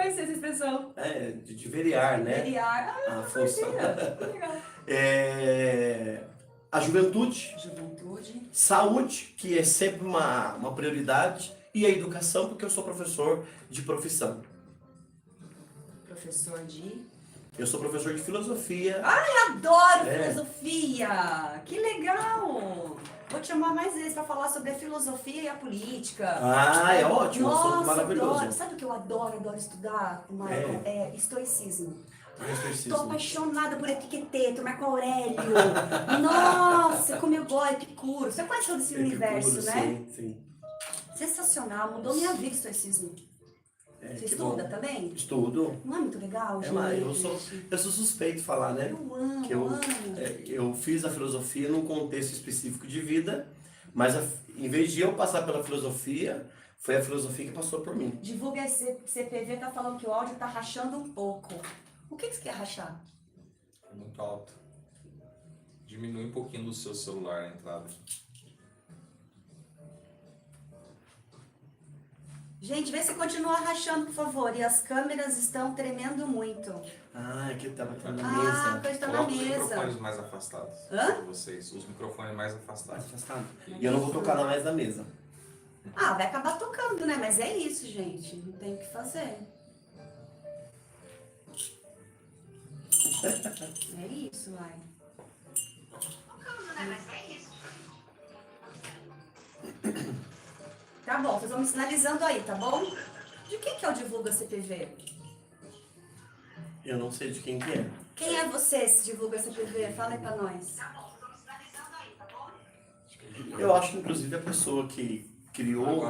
conhecia essa expressão. De verear, né? Verear. A função. Que legal. A juventude, Juventude. saúde, que é sempre uma prioridade, e a educação, porque eu sou professor de profissão. Professor de... Eu sou professor de filosofia. Adoro filosofia! Que legal! Vou te chamar mais vezes para falar sobre a filosofia e a política. É ótimo, um assunto Nossa, maravilhoso. adoro. Sabe o que eu adoro estudar, Michael? É estoicismo. Tô apaixonada por Epicteto, Marco Aurélio. Nossa, como eu gosto, Epicuro. Você conhece todo esse universo, né? Sim. Sensacional, mudou minha vida estoicismo. Você estuda também? Estudo. Não é muito legal, gente? Eu sou suspeito de falar, né? Eu amo, que eu fiz a filosofia num contexto específico de vida, mas em vez de eu passar pela filosofia, foi a filosofia que passou por mim. Divulga esse CPV, tá falando que o áudio tá rachando um pouco. O que você quer rachar? Muito alto. Diminui um pouquinho do seu celular a entrada. Gente, vê se continua rachando, por favor. E as câmeras estão tremendo muito. É que tava na mesa. A coisa tá na Coloca os mesa. microfones mais afastados. Hã? Vocês, os microfones mais afastados. E eu não vou tocar mais na mesa. Vai acabar tocando, né? Mas é isso, gente. Não tem o que fazer. É isso, vai. Tá bom, vocês vão me sinalizando aí, tá bom? De quem que é o Divulga CPV? Eu não sei de quem que é. Quem é você, se Divulga CPV? Fala aí pra nós. Eu acho que, inclusive, a pessoa que criou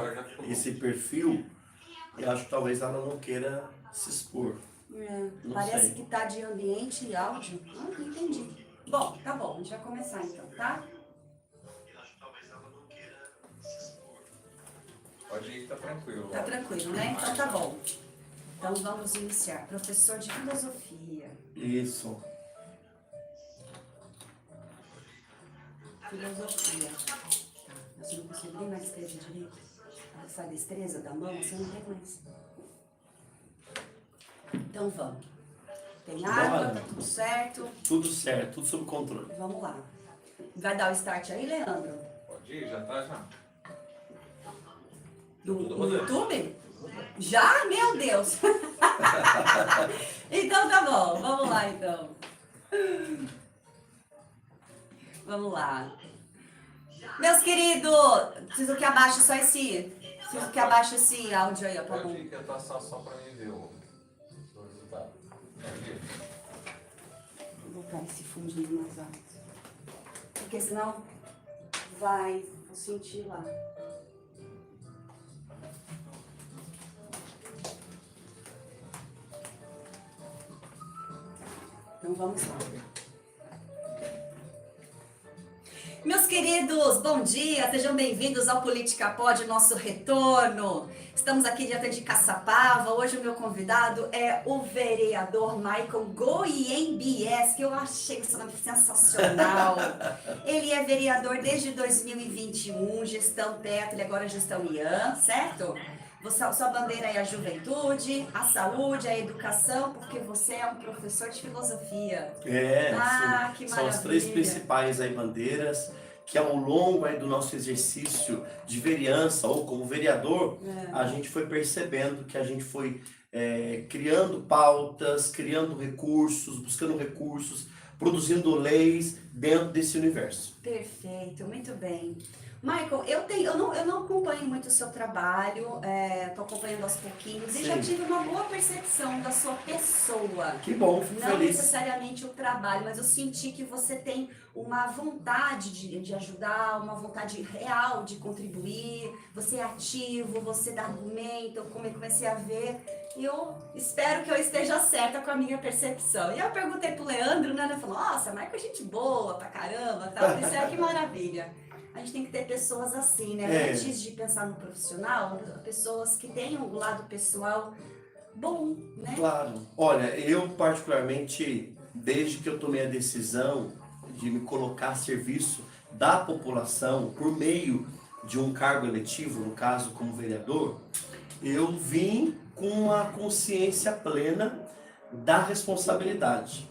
esse perfil, eu acho que talvez ela não queira se expor. Não Parece sei. que tá de ambiente e áudio. Não entendi. Bom, tá bom, a gente vai começar então, tá? Pode ir, tá tranquilo. Tá tranquilo, né? Então tá bom. Então vamos iniciar. Professor de filosofia. Isso. Filosofia. Tá. Você não consegue nem mais escrever direito. Essa destreza da mão, você não tem mais. Então vamos. Tem água, tá tudo certo. Tudo certo, tudo sob controle. Vamos lá. Vai dar o start aí, Leandro? Pode ir, já tá já. No YouTube? Já? Meu Deus! Então tá bom, vamos lá então. Vamos lá. Meus queridos, preciso que abaixe só esse. Preciso que abaixe esse áudio aí, ó, pra Pode mim. ir, que eu tô só pra mim ver o resultado. Pode ir. Vou botar esse fundinho mais alto. Porque senão vou sentir lá. Então vamos lá. Meus queridos, bom dia, sejam bem-vindos ao Política Pod, nosso retorno. Estamos aqui diante de Caçapava. Hoje o meu convidado é o vereador Michael Goiembies, que eu achei esse nome sensacional. Ele é vereador desde 2021, gestão Petro e agora gestão Ian, certo? Sua bandeira é a juventude, a saúde, a educação, porque você é um professor de filosofia. Que são as três principais aí bandeiras que ao longo aí do nosso exercício de vereança ou como vereador, a gente foi percebendo que a gente foi criando pautas, criando recursos, buscando recursos, produzindo leis dentro desse universo. Perfeito, muito bem. Michael, eu não acompanho muito o seu trabalho, tô acompanhando aos pouquinhos e já tive uma boa percepção da sua pessoa. Que bom, fico não feliz. necessariamente o trabalho, mas eu senti que você tem uma vontade de ajudar, uma vontade real de contribuir, você é ativo, você dá argumento, eu comecei a ver e eu espero que eu esteja certa com a minha percepção. E eu perguntei pro Leandro, né, ele falou, nossa, Michael é gente boa pra caramba, tal. Eu pensei, que maravilha. A gente tem que ter pessoas assim, né? Antes de pensar no profissional, pessoas que tenham o lado pessoal bom, né? Claro. Olha, eu particularmente, desde que eu tomei a decisão de me colocar a serviço da população por meio de um cargo eletivo, no caso como vereador, eu vim com a consciência plena da responsabilidade.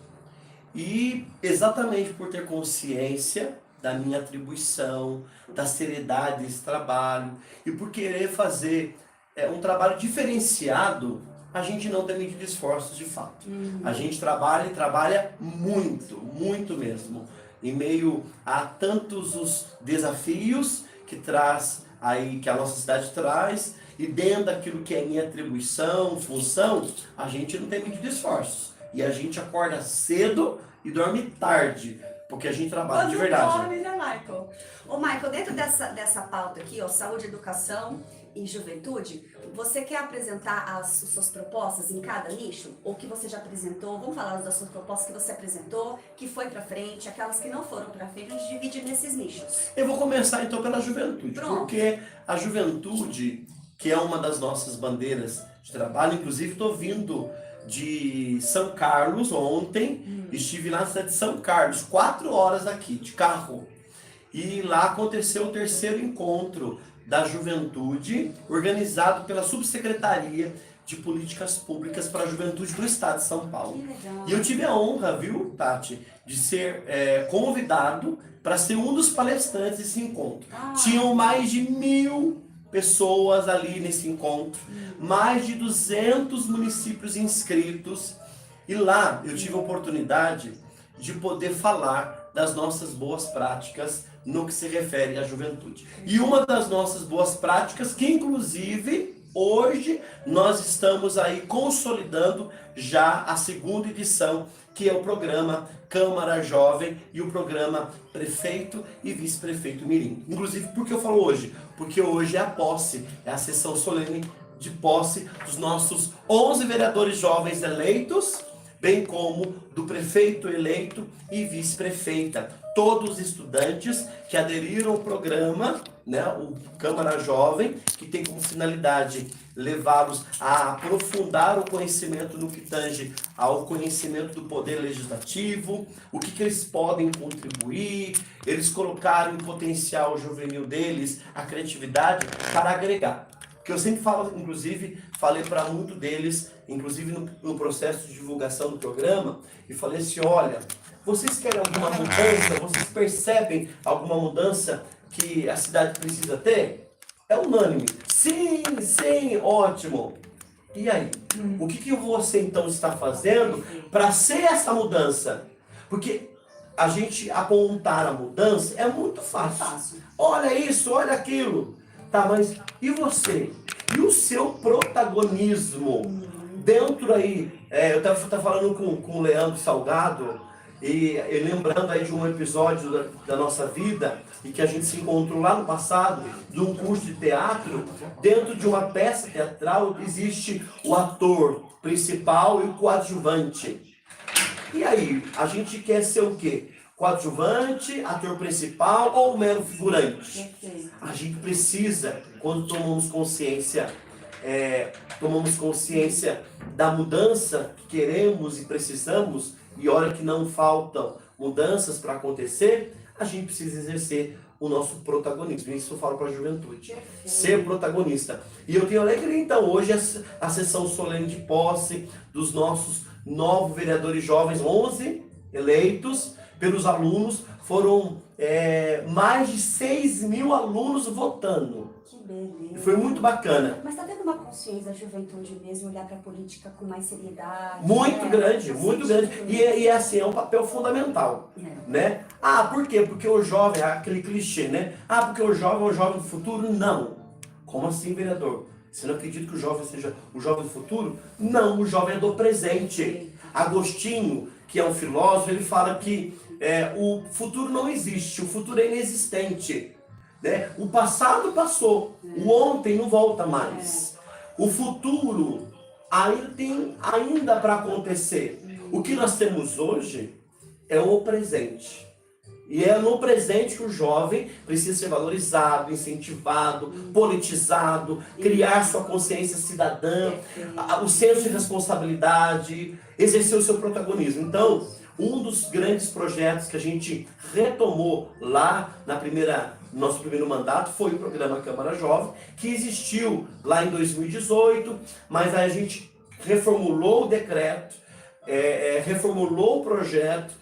E exatamente por ter consciência da minha atribuição, da seriedade desse trabalho, e por querer fazer um trabalho diferenciado, a gente não tem medido esforços de fato. A gente trabalha e trabalha muito, muito mesmo, em meio a tantos os desafios que traz aí, que a nossa cidade traz, e dentro daquilo que é minha atribuição, função, a gente não tem medido esforços. E a gente acorda cedo e dorme tarde, porque a gente trabalha de verdade. Dorme, né, Michael? Ô, Michael, dentro dessa pauta aqui, ó, saúde, educação e juventude, você quer apresentar as suas propostas em cada nicho? Ou que você já apresentou? Vamos falar das suas propostas que você apresentou, que foi pra frente, aquelas que não foram pra frente, a gente divide nesses nichos. Eu vou começar então pela juventude, Pronto. porque a juventude, que é uma das nossas bandeiras de trabalho, inclusive estou vindo de São Carlos ontem, estive lá na cidade de São Carlos, 4 horas daqui, de carro. E lá aconteceu o 3º encontro da juventude, organizado pela Subsecretaria de Políticas Públicas para a Juventude do Estado de São Paulo. Que legal. E eu tive a honra, viu, Tati, de ser convidado para ser um dos palestrantes desse encontro. Tinham mais de 1.000 pessoas ali nesse encontro, mais de 200 municípios inscritos, e lá eu tive a oportunidade de poder falar das nossas boas práticas no que se refere à juventude. E uma das nossas boas práticas, que inclusive hoje nós estamos aí consolidando já a 2ª edição, que é o programa Câmara Jovem e o programa Prefeito e Vice-Prefeito Mirim. Inclusive, por que eu falo hoje? Porque hoje é a posse, é a sessão solene de posse dos nossos 11 vereadores jovens eleitos, bem como do prefeito eleito e vice-prefeita. Todos estudantes que aderiram ao programa, né, o Câmara Jovem, que tem como finalidade levá-los a aprofundar o conhecimento no que tange ao conhecimento do poder legislativo, o que eles podem contribuir, eles colocarem o potencial juvenil deles, a criatividade, para agregar. Que eu sempre falo, inclusive, falei para muito deles, inclusive no processo de divulgação do programa, e falei assim, olha, vocês querem alguma mudança? Vocês percebem alguma mudança que a cidade precisa ter? É unânime. Sim, sim, ótimo. E aí? O que você então está fazendo para ser essa mudança? Porque a gente apontar a mudança é muito fácil. Olha isso, olha aquilo. Tá, mas e você? E o seu protagonismo? Dentro aí, eu estava falando com o Leandro Salgado, e lembrando aí de um episódio da nossa vida, e que a gente se encontrou lá no passado, de um curso de teatro. Dentro de uma peça teatral existe o ator principal e o coadjuvante. E aí, a gente quer ser o quê? Coadjuvante, ator principal ou mero figurante? A gente precisa, quando tomamos consciência da mudança que queremos e precisamos, e olha que não faltam mudanças para acontecer, a gente precisa exercer o nosso protagonismo. Isso eu falo para a juventude. Ser protagonista. E eu tenho alegria, então, hoje a sessão solene de posse dos nossos 9 vereadores jovens, 11 eleitos pelos alunos, foram mais de 6.000 alunos votando. Que beleza. Foi muito bacana. Mas está tendo uma consciência da juventude mesmo, olhar para a política com mais seriedade? Muito grande, muito grande. E assim, é um papel fundamental. Né? Ah, por quê? Porque o jovem, aquele clichê, né? Ah, porque o jovem é o jovem do futuro? Não. Como assim, vereador? Você não acredita que o jovem seja o jovem do futuro? Não, o jovem é do presente. Agostinho, que é um filósofo, ele fala que o futuro não existe, o futuro é inexistente. Né? O passado passou, o ontem não volta mais. O futuro ainda para acontecer. O que nós temos hoje é o presente. E é no presente que o jovem precisa ser valorizado, incentivado, politizado, criar sua consciência cidadã, o senso de responsabilidade, exercer o seu protagonismo. Então, um dos grandes projetos que a gente retomou lá na primeira nosso primeiro mandato foi o programa Câmara Jovem, que existiu lá em 2018, mas aí a gente reformulou o decreto, reformulou o projeto.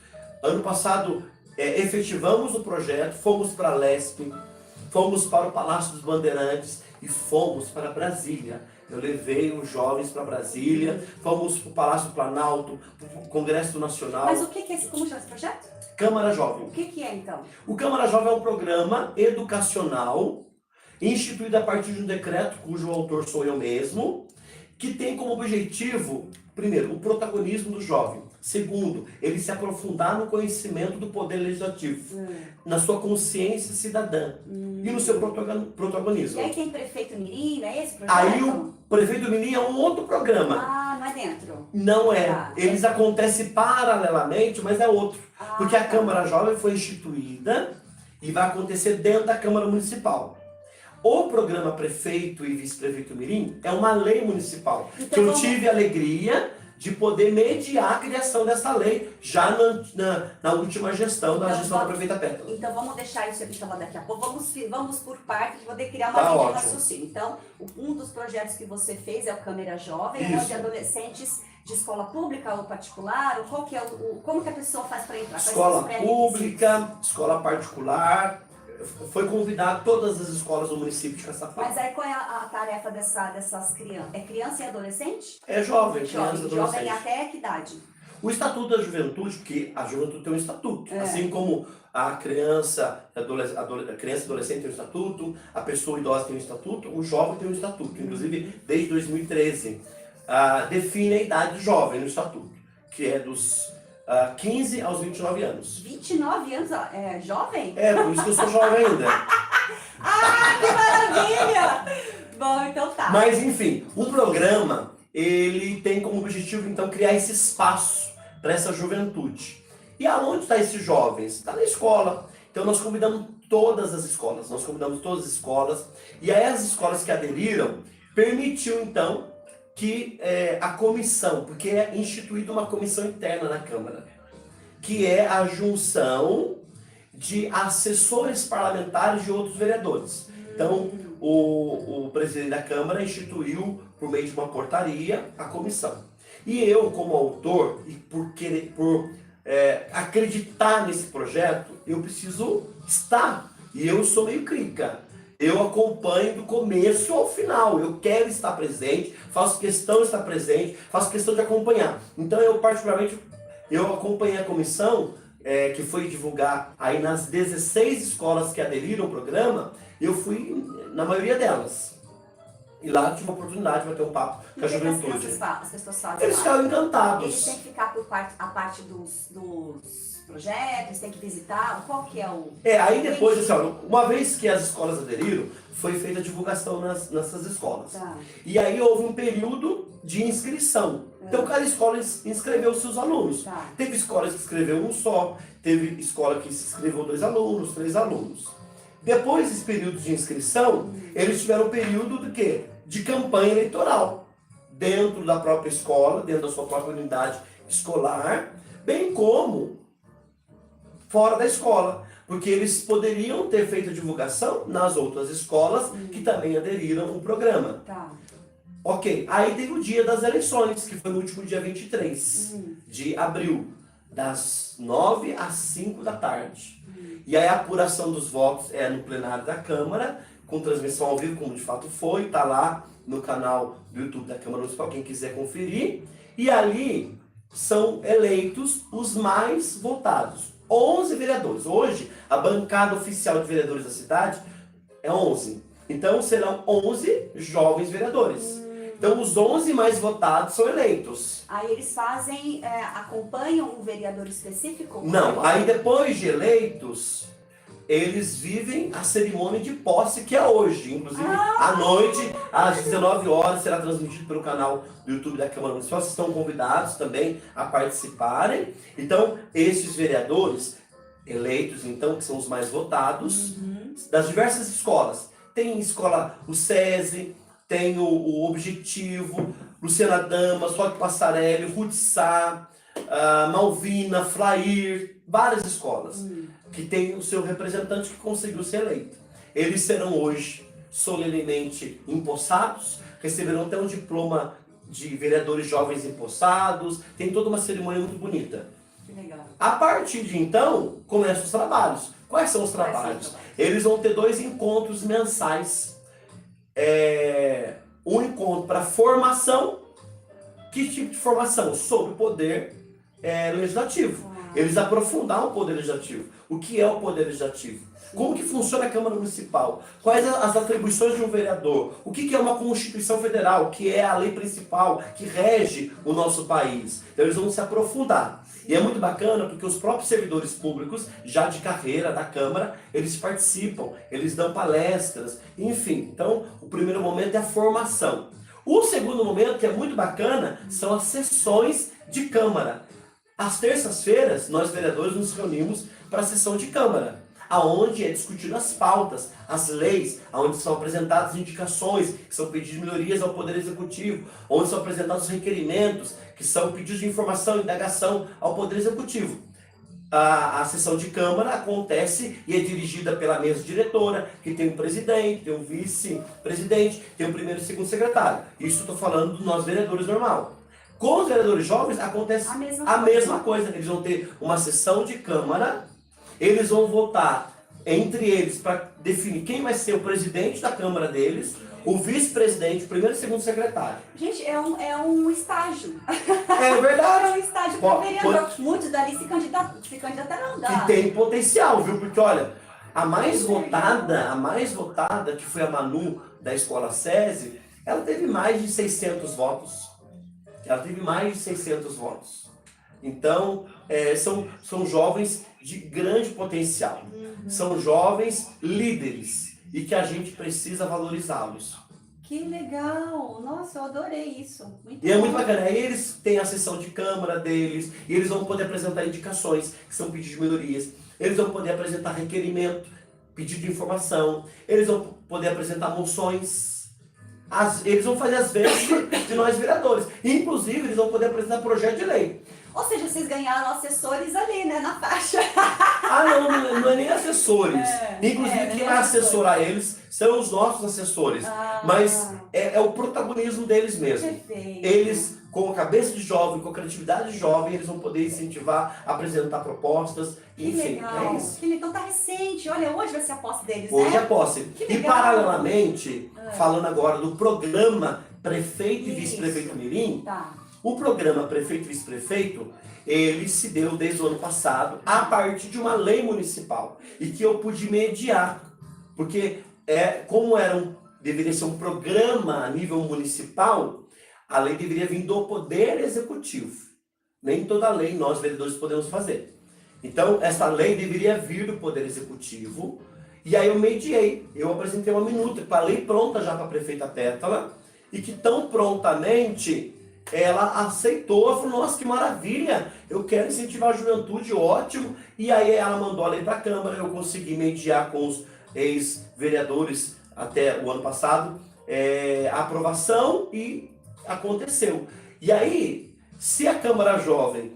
Ano passado efetivamos o projeto, fomos para a Lesp, fomos para o Palácio dos Bandeirantes e fomos para Brasília. Eu levei os jovens para Brasília, fomos para o Palácio do Planalto, para o Congresso Nacional. Mas o que é esse, como chama esse projeto? Câmara Jovem. O que é então? O Câmara Jovem é um programa educacional instituído a partir de um decreto cujo autor sou eu mesmo, que tem como objetivo, primeiro, o protagonismo do jovem. Segundo, ele se aprofundar no conhecimento do poder legislativo, na sua consciência cidadã e no seu protagonismo. E aí tem prefeito mirim, é esse projeto? Aí o prefeito mirim é um outro programa. Ah, não é dentro? Não é. Ah, Eles acontecem paralelamente, mas é outro. Porque a Câmara Jovem foi instituída e vai acontecer dentro da Câmara Municipal. O programa Prefeito e Vice-Prefeito Mirim é uma lei municipal, então, que eu tive a alegria de poder mediar a criação dessa lei já na última gestão, da gestão da prefeita Pétala. Então vamos deixar isso aqui falar daqui a pouco. Vamos por partes, poder criar uma Tá linha de ótimo. raciocínio. Então, um dos projetos que você fez é o Câmara Jovem, Isso. onde adolescentes de escola pública ou particular, ou qual que é como que a pessoa faz para entrar? Quais são Escola os pré-requisitos? pública, escola particular, foi convidado todas as escolas do município de Caçapava. Mas aí qual é a tarefa dessas crianças? É criança e adolescente? É jovem, criança e Jovem adolescente. até que idade? O Estatuto da Juventude, porque a juventude tem um estatuto, assim como a criança e adolescente tem um estatuto, a pessoa idosa tem um estatuto, o jovem tem um estatuto. Inclusive, desde 2013, define a idade do jovem no estatuto, que é dos 15 aos 29 anos. 29 anos, é jovem? É, por isso que eu sou jovem ainda. Ah, que maravilha! Bom, então tá. Mas, enfim, o programa, ele tem como objetivo, então, criar esse espaço para essa juventude. E aonde estão esses jovens? Está na escola. Então, nós convidamos todas as escolas. E aí, as escolas que aderiram, permitiu, então, que a comissão, porque é instituída uma comissão interna na Câmara, que é a junção de assessores parlamentares de outros vereadores. Então, o presidente da Câmara instituiu, por meio de uma portaria, a comissão. E eu, como autor, e por acreditar nesse projeto, eu preciso estar. E eu sou meio crica. Eu acompanho do começo ao final. Eu quero estar presente, faço questão de estar presente, faço questão de acompanhar. Então, eu particularmente, eu acompanhei a comissão, que foi divulgar aí nas 16 escolas que aderiram ao programa. Eu fui na maioria delas. E lá tive a oportunidade de bater um papo com a juventude. As pessoas fazem Eles lá? ficaram encantados. Eles têm que ficar a parte dos projetos, têm que visitar, qual que é o... Aí depois, assim, ó, uma vez que as escolas aderiram, foi feita a divulgação nessas escolas. Tá. E aí houve um período de inscrição. Então cada escola inscreveu os seus alunos. Tá. Teve escolas que inscreveu um só, teve escola que se inscreveu 2 alunos, 3 alunos. Depois desse período de inscrição, eles tiveram um período de quê? De campanha eleitoral. Dentro da própria escola, dentro da sua própria unidade escolar, bem como fora da escola. Porque eles poderiam ter feito a divulgação nas outras escolas que também aderiram ao programa. Tá. Ok, aí teve o dia das eleições, que foi no último dia 23 de abril, das 9 às 5 da tarde. E aí a apuração dos votos é no plenário da Câmara, com transmissão ao vivo, como de fato foi, tá lá no canal do YouTube da Câmara Municipal, quem quiser conferir. E ali são eleitos os mais votados, 11 vereadores. Hoje, a bancada oficial de vereadores da cidade é 11. Então serão 11 jovens vereadores. Então os 11 mais votados são eleitos. Aí eles fazem, acompanham um vereador específico? Não, aí depois de eleitos, eles vivem a cerimônia de posse, que é hoje. Inclusive, à noite, às 19 horas, será transmitido pelo canal do YouTube da Câmara Municipal. Vocês estão convidados também a participarem. Então, esses vereadores eleitos, então, que são os mais votados, das diversas escolas. Tem escola, o SESI, tem o Objetivo, Luciana Damas, Roque Passarelli, Ruth Sá, Malvina, Flair, várias escolas que tem o seu representante que conseguiu ser eleito. Eles serão hoje solenemente empossados, receberão até um diploma de vereadores jovens empossados, tem toda uma cerimônia muito bonita. Que legal. A partir de então, começam os trabalhos. Quais são os trabalhos? Eles vão ter 2 encontros mensais. Um encontro para formação. Que tipo de formação? Sobre o poder legislativo. Eles aprofundar o poder legislativo. O que é o poder legislativo? Como que funciona a Câmara Municipal? Quais as atribuições de um vereador? O que é uma Constituição Federal? O que é a lei principal que rege o nosso país? Então eles vão se aprofundar. E é muito bacana porque os próprios servidores públicos, já de carreira da Câmara, eles participam, eles dão palestras, enfim. Então, o primeiro momento é a formação. O segundo momento, que é muito bacana, são as sessões de Câmara. Às terças-feiras, nós vereadores nos reunimos para a sessão de Câmara, aonde é discutido as pautas, as leis, onde são apresentadas indicações, que são pedidos de melhorias ao Poder Executivo, onde são apresentados os requerimentos, que são pedidos de informação e indagação ao Poder Executivo. A sessão de Câmara acontece e é dirigida pela mesa diretora, que tem um presidente, tem um vice-presidente, tem o primeiro e segundo secretário. Isso estou falando de nós vereadores normal. Com os vereadores jovens acontece a mesma coisa. Eles vão ter uma sessão de Câmara, eles vão votar entre eles para definir quem vai ser o presidente da Câmara deles, o vice-presidente, o primeiro e segundo secretário. Gente, é um estágio. É verdade. É um estágio para vereador. Muitos dali se candidatarão. Que tem potencial, viu? Porque, olha, a mais votada, que foi a Manu, da Escola SESI, ela teve mais de 600 votos. Então, são jovens de grande potencial. São jovens líderes e que a gente precisa valorizá-los. Que legal! Nossa, eu adorei isso. E é muito bacana. Aí eles têm a sessão de Câmara deles, e eles vão poder apresentar indicações, que são pedidos de melhorias. Eles vão poder apresentar requerimento, pedido de informação. Eles vão poder apresentar moções. Eles vão fazer as vezes de nós vereadores. Inclusive, eles vão poder apresentar projeto de lei. Ou seja, vocês ganharam assessores ali, né, na faixa. Não é nem assessores. Inclusive, quem vai assessorar eles são os nossos assessores. Mas é o protagonismo deles mesmo. Perfeito. Eles, com a cabeça de jovem, com a criatividade de jovem, eles vão poder incentivar, apresentar propostas. Que enfim, legal. é isso. Então tá recente. Olha, hoje vai ser a posse deles, Hoje né? é posse. Que E legal. paralelamente, falando agora do programa Prefeito e Vice-Prefeito Mirim, Tá. o programa Prefeito e Vice-Prefeito, ele se deu desde o ano passado a partir de uma lei municipal e que eu pude mediar, porque deveria ser um programa a nível municipal, a lei deveria vir do Poder Executivo. Nem toda lei nós vereadores podemos fazer. Então, essa lei deveria vir do Poder Executivo, e aí eu mediei, eu apresentei uma minuta com a lei pronta já para a prefeita Pétala, e que tão prontamente ela aceitou, ela falou, nossa, que maravilha, eu quero incentivar a juventude, ótimo. E aí ela mandou a lei para a Câmara, eu consegui mediar com os ex-vereadores até o ano passado, a aprovação, e aconteceu. E aí, se a Câmara Jovem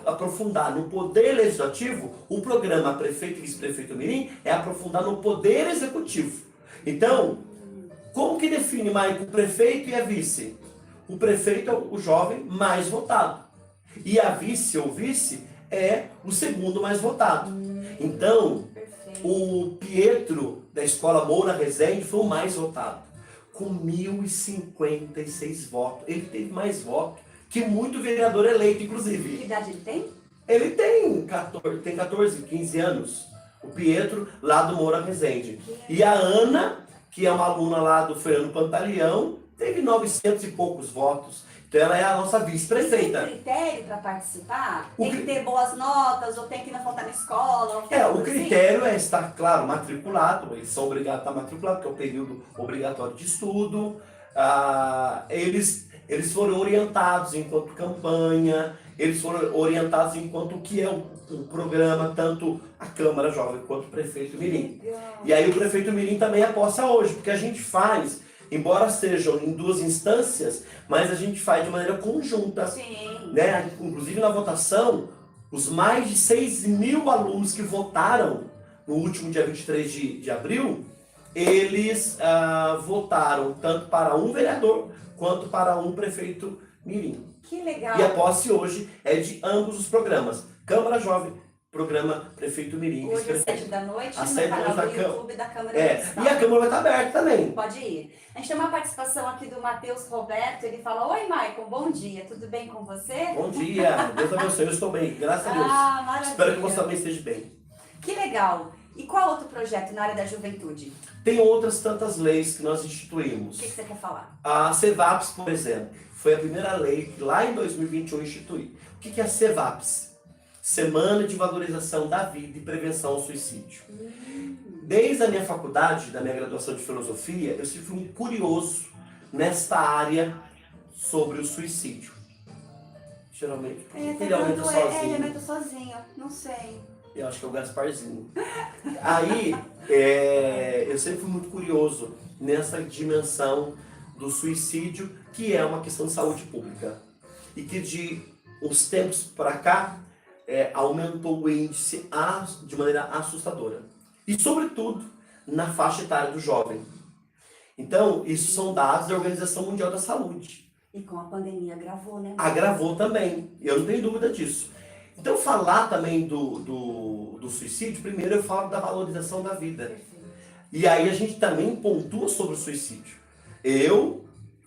aprofundar no Poder Legislativo, o programa Prefeito e Vice-Prefeito Mirim é aprofundar no Poder Executivo. Então, como que define, Maicon, o prefeito e a vice? O prefeito é o jovem mais votado. E a vice ou vice é o segundo mais votado. Então, o Pietro, da Escola Moura Rezende, foi o mais votado. Com 1.056 votos. Ele teve mais votos que muito vereador eleito, inclusive. Que idade ele tem? Ele tem 14, 15 anos. O Pietro, lá do Moura Rezende. E a Ana, que é uma aluna lá do Fernando Pantaleão, teve 900 e poucos votos. Então ela é a nossa vice-prefeita. Tem critério para participar? Tem que ter boas notas, ou tem que não faltar na escola? O critério é estar, claro, matriculado. Eles são obrigados a estar matriculados, porque é o período obrigatório de estudo. Eles foram orientados enquanto campanha, eles foram orientados enquanto o que é o programa, tanto a Câmara Jovem quanto o Prefeito Mirim. E aí o Prefeito Mirim também é posse hoje, porque a gente faz embora sejam em duas instâncias, mas a gente faz de maneira conjunta. Sim. Né? Inclusive na votação, os mais de 6.000 alunos que votaram no último dia 23 de abril, eles votaram tanto para um vereador quanto para um prefeito mirim. Que legal. E a posse hoje é de ambos os programas. Câmara Jovem, programa Prefeito Mirim. Hoje às 7 da noite, Às no 7 canal da do Câmara. YouTube da Câmara E Municipal. a Câmara vai estar aberta também. Pode ir. A gente tem uma participação aqui do Matheus Roberto, ele fala: oi, Maicon, bom dia, tudo bem com você? Bom dia, Deus abençoe, eu estou bem, graças a Deus. Maravilha. Espero que você também esteja bem. Que legal. E qual outro projeto na área da juventude? Tem outras tantas leis que nós O instituímos. que você quer falar? A CEVAPS, por exemplo, foi a primeira lei que lá em 2021 institui. O que é a CEVAPS? Semana de Valorização da Vida e Prevenção ao Suicídio. Desde a minha faculdade, da minha graduação de filosofia, eu sempre fui um curioso nesta área sobre o suicídio. Geralmente, ele aumenta sozinho. Ele aumenta sozinho, não sei. Eu acho que é o Gasparzinho. Aí, eu sempre fui muito curioso nessa dimensão do suicídio, que é uma questão de saúde pública. E que de uns tempos para cá, aumentou o índice de maneira assustadora. E, sobretudo, na faixa etária do jovem. Então, isso são dados da Organização Mundial da Saúde. E com a pandemia agravou, né? Agravou também, eu não tenho dúvida disso. Então, falar também do suicídio, primeiro eu falo da valorização da vida. Perfeito. E aí a gente também pontua sobre o suicídio. Eu,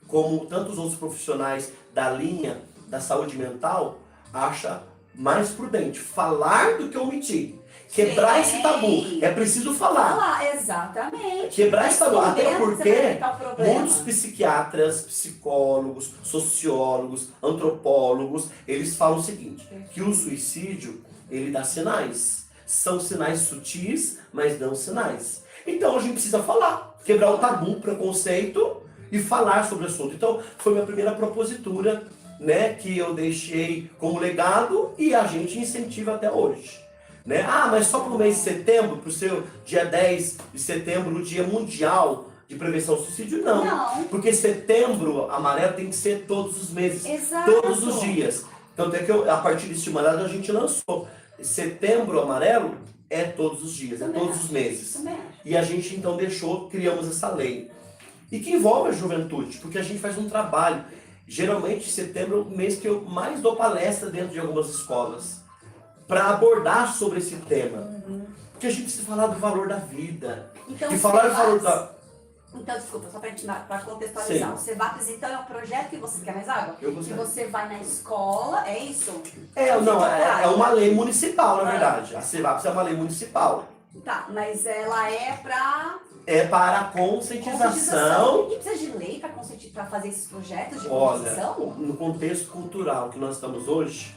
como tantos outros profissionais da linha da saúde mental, acho mais prudente falar do que omitir. Quebrar Sim. esse tabu. É preciso falar. Exatamente. Quebrar esse tabu. Até Escondendo, você vai porque evitar o problema. muitos psiquiatras, psicólogos, sociólogos, antropólogos, eles falam o seguinte, que o suicídio, ele dá sinais. São sinais sutis, mas dão sinais. Então a gente precisa falar, quebrar o tabu, o preconceito e falar sobre o assunto. Então foi minha primeira propositura, né, que eu deixei como legado e a gente incentiva até hoje. Né? Mas só para o mês de setembro, para o seu dia 10 de setembro, no Dia Mundial de Prevenção ao Suicídio? Não. Porque setembro amarelo tem que ser todos os meses, Exato. todos os dias. Tanto é que a partir desse mandato a gente lançou. Setembro amarelo é todos os dias, Também todos acho. os meses. Também acho. E a gente então criamos essa lei. E que envolve a juventude, porque a gente faz um trabalho. Geralmente setembro é o mês que eu mais dou palestra dentro de algumas escolas, para abordar sobre esse tema. Porque a gente precisa falar do valor da vida. Então, e falar do valor da... Então, desculpa, só para contextualizar. Sim. O CEVAPS, então, é um projeto que você quer mais água? Eu gostaria. Que você vai na escola, é isso? É uma lei municipal, na verdade. A CEVAPS é uma lei municipal. Tá, mas ela é para... É para a conscientização. E precisa de lei para fazer esses projetos de Olha, conscientização? no contexto cultural que nós estamos hoje,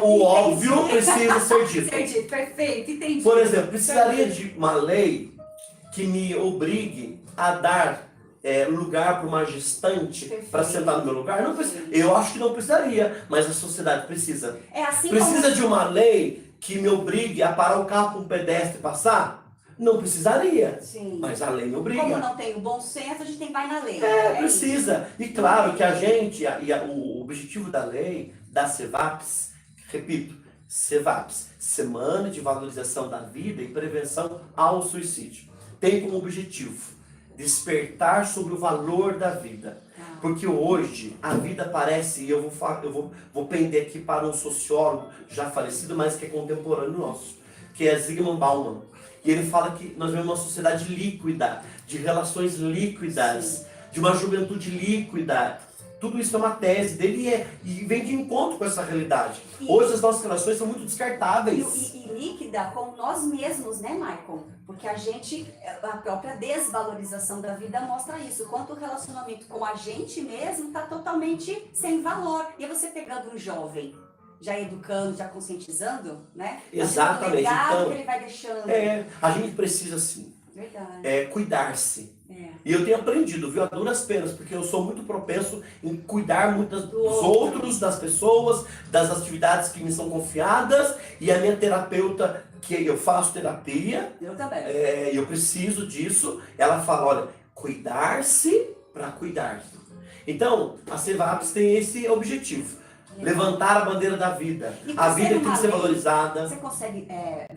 o óbvio precisa ser dito. Entendi, perfeito, entendi. Por exemplo, precisaria de uma lei que me obrigue a dar lugar para uma gestante para sentar no meu lugar? Não precisa. Eu acho que não precisaria, mas a sociedade precisa. É assim Precisa como... de uma lei que me obrigue a parar o carro para um pedestre passar? Não precisaria, Sim. mas a lei me obriga. Como não tem o bom senso, a gente tem que vai na lei. Precisa. E claro que a gente, o objetivo da lei, da CEVAPS, repito, CEVAPS, Semana de Valorização da Vida e Prevenção ao Suicídio, tem como objetivo despertar sobre o valor da vida. Porque hoje a vida parece, e eu vou pender aqui para um sociólogo já falecido, mas que é contemporâneo nosso, que é Zygmunt Bauman. E ele fala que nós vivemos uma sociedade líquida, de relações líquidas, sim, de uma juventude líquida. Tudo isso é uma tese dele e vem de encontro com essa realidade. Hoje as nossas relações são muito descartáveis. E líquida com nós mesmos, né, Maicon? Porque a própria desvalorização da vida mostra isso. Quanto o relacionamento com a gente mesmo está totalmente sem valor. E você pegando um jovem, já educando, já conscientizando, né? Exatamente. O legado então, que ele vai deixando. A gente precisa, sim, cuidar-se. E eu tenho aprendido, viu, a duras penas, porque eu sou muito propenso em cuidar muito dos outros, das pessoas, das atividades que me são confiadas, e a minha terapeuta, que eu faço terapia, eu também. Eu preciso disso, ela fala, olha, Cuidar-se para cuidar. Então, a Cevapes tem esse objetivo. Levantar a bandeira da vida. E A por vida ser tem que uma ser lei, valorizada. Você consegue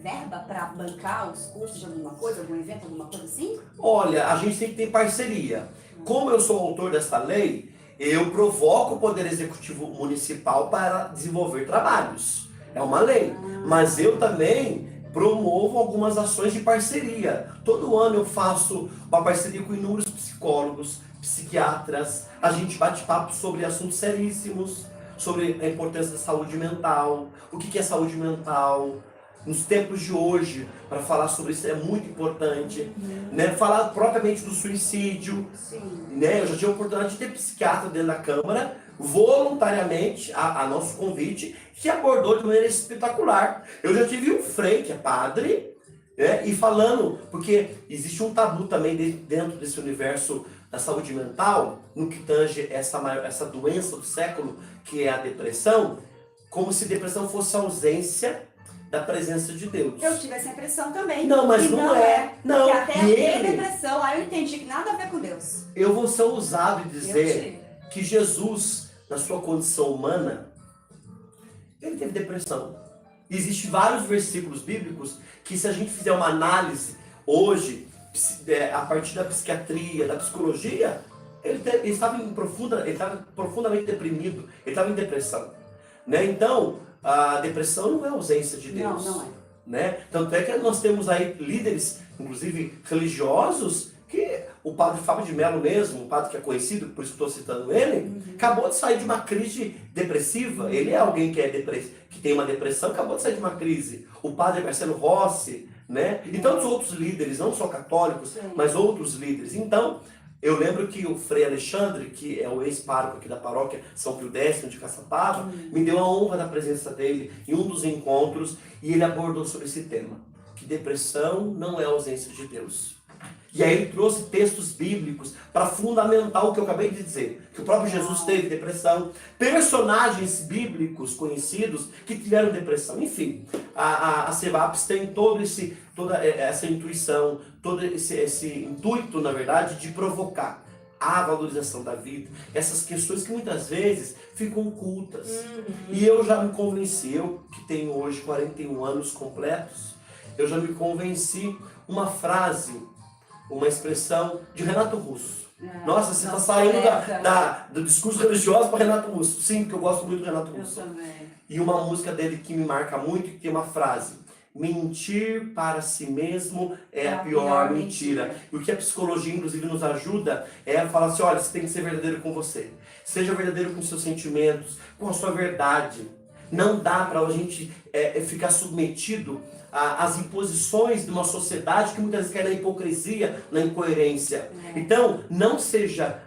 verba para bancar os custos de alguma coisa, algum evento, alguma coisa assim? Olha, a gente tem que ter parceria. Como eu sou autor dessa lei, eu provoco o Poder Executivo Municipal para desenvolver trabalhos. É uma lei. Mas eu também promovo algumas ações de parceria. Todo ano eu faço uma parceria com inúmeros psicólogos, psiquiatras. A gente bate papo sobre assuntos seríssimos, sobre a importância da saúde mental, o que é saúde mental. Nos tempos de hoje, para falar sobre isso é muito importante, né? Falar propriamente do suicídio, né? Eu já tive a oportunidade de ter psiquiatra dentro da Câmara, voluntariamente, a nosso convite, que abordou de maneira espetacular. Eu já tive um frei, que é padre, né? E falando, porque existe um tabu também dentro desse universo da saúde mental, no que tange essa doença do século, que é a depressão, como se depressão fosse a ausência da presença de Deus. Eu tive essa impressão também. Não, mas E não é. Não. Porque até E a ele, depressão, aí eu entendi que nada a ver com Deus. eu vou ser ousado em Eu dizer tive. que Jesus, na sua condição humana, ele teve depressão. Existem vários versículos bíblicos que, se a gente fizer uma análise hoje, a partir da psiquiatria, da psicologia, ele estava profundamente deprimido, ele estava em depressão, né? Então, a depressão não é ausência de Deus. Não é. Né? Tanto é que nós temos aí líderes, inclusive religiosos, que o padre Fábio de Mello mesmo, um padre que é conhecido, por isso que estou citando ele, acabou de sair de uma crise depressiva. Ele é alguém que tem uma depressão, acabou de sair de uma crise. O padre Marcelo Rossi, né? E tantos outros líderes, não só católicos, mas outros líderes. Então, eu lembro que o Frei Alexandre, que é o ex-pároco aqui da paróquia São Pio X de Caçapava, me deu a honra da presença dele em um dos encontros, e ele abordou sobre esse tema, que depressão não é ausência de Deus. E aí ele trouxe textos bíblicos para fundamentar o que eu acabei de dizer, que o próprio Jesus teve depressão, personagens bíblicos conhecidos que tiveram depressão. Enfim, a Cevapes tem toda essa intuição, todo esse intuito, na verdade, de provocar a valorização da vida, essas questões que muitas vezes ficam ocultas. E eu já me convenci, eu que tenho hoje 41 anos completos, eu já me convenci uma frase, uma expressão de Renato Russo. Nossa, você está saindo do discurso religioso para Renato Russo. Sim, porque eu gosto muito do Renato Russo. Eu também. E uma música dele que me marca muito, que tem uma frase: mentir para si mesmo é a pior mentira. E o que a psicologia, inclusive, nos ajuda é falar assim: olha, você tem que ser verdadeiro com você. Seja verdadeiro com seus sentimentos, com a sua verdade. Não dá para a gente ficar submetido às imposições de uma sociedade que muitas vezes quer na hipocrisia, na incoerência. Então, não seja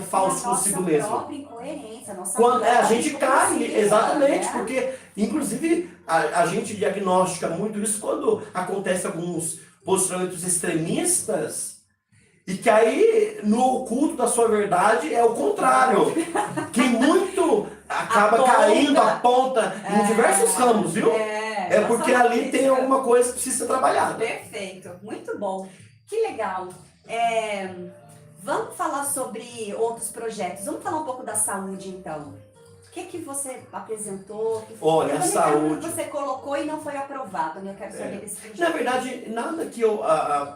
falso consigo mesmo. Nossa própria incoerência, nossa Quando a própria gente cai, hipocrisia, exatamente, né? porque, inclusive, a gente diagnostica muito isso quando acontece alguns posicionamentos extremistas, e que aí, no oculto da sua verdade, é o contrário. Que muito acaba caindo, aponta em diversos ramos, viu? É porque ali tem alguma coisa que precisa ser trabalhada. Perfeito, muito bom. Que legal. Vamos falar sobre outros projetos. Vamos falar um pouco da saúde, então. O que você apresentou? Olha, a saúde. Você colocou e não foi aprovado, né? Eu quero saber desse projeto. Na verdade, nada que eu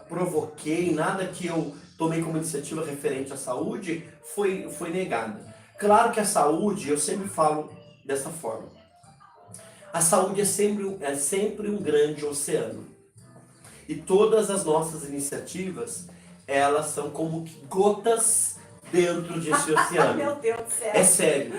provoquei, nada que eu tomei como iniciativa referente à saúde foi negado. Claro que a saúde, eu sempre falo dessa forma. A saúde é sempre um grande oceano. E todas as nossas iniciativas, elas são como gotas dentro desse oceano. Meu Deus do céu. É sério.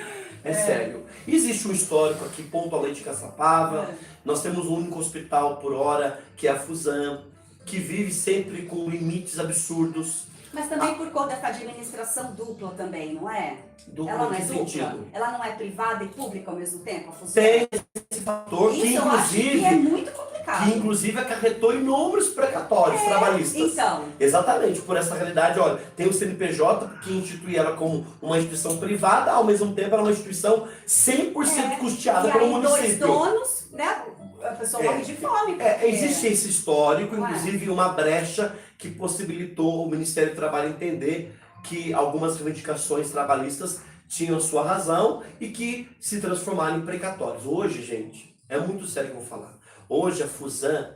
É sério. Existe um histórico aqui pontualmente em Caçapava. Nós temos um único hospital por hora, que é a Fusan, que vive sempre com limites absurdos. Mas também por conta dessa administração dupla também, não é? Ela não é dupla? Sentido? Ela não é privada e pública ao mesmo tempo? A Fusan? Tem esse fator Isso que, eu acho inclusive, que é muito complicado. que inclusive acarretou inúmeros precatórios trabalhistas. Então. Exatamente, por essa realidade, olha, tem o CNPJ que institui ela como uma instituição privada, ao mesmo tempo ela é uma instituição 100% custeada e pelo aí, município. dois donos, né? a pessoa morre de fome. Porque... Existe esse histórico, Ué. inclusive uma brecha que possibilitou o Ministério do Trabalho entender que algumas reivindicações trabalhistas tinham sua razão e que se transformaram em precatórios. Hoje, gente, é muito sério que eu vou falar. Hoje a Fusan,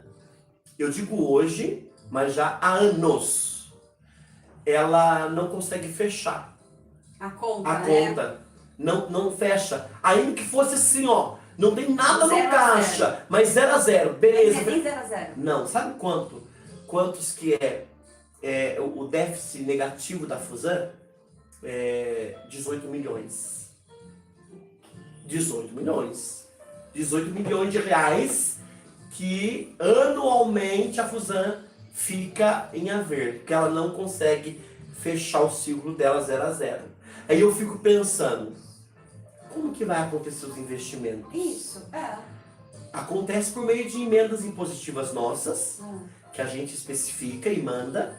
eu digo hoje, mas já há anos, ela não consegue fechar A conta, a né? conta. Não fecha. Ainda que fosse assim, ó, não tem nada no 0 a caixa, mas 0 a 0, beleza. Nem 0 a 0. Não, sabe quantos que é o déficit negativo da Fusan? 18 milhões. 18 milhões. 18 milhões de reais que anualmente a Fusan fica em haver, porque ela não consegue fechar o ciclo dela 0 a 0. Aí eu fico pensando, como que vai acontecer os investimentos? Isso, Acontece por meio de emendas impositivas nossas, que a gente especifica e manda.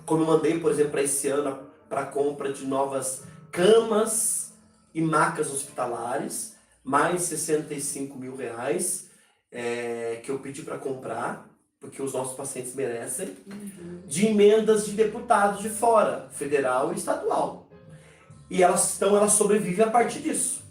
Como eu mandei, por exemplo, para esse ano, para compra de novas camas e macas hospitalares, mais 65 mil reais, que eu pedi para comprar, porque os nossos pacientes merecem, de emendas de deputados de fora, federal e estadual. E elas sobrevivem a partir disso.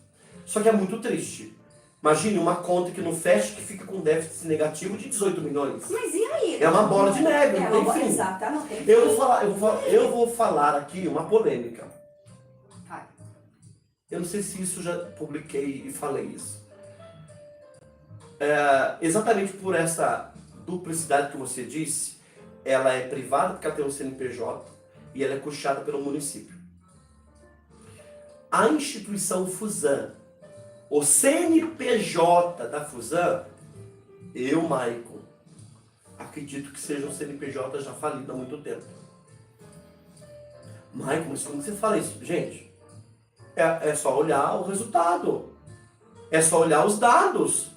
Só que é muito triste. Imagine uma conta que não fecha, que fica com déficit negativo de 18 milhões. Mas e aí? É uma bola de neve, não tem fim. Exatamente. Eu vou falar aqui uma polêmica. Vai. Eu não sei se isso já publiquei e falei isso. Exatamente por essa duplicidade que você disse, ela é privada porque ela tem um CNPJ e ela é custeada pelo município. A instituição Fusan, o CNPJ da Fusan, eu, Maicon, acredito que seja um CNPJ já falido há muito tempo. Maicon, mas como você fala isso? Gente, é só olhar o resultado. É só olhar os dados.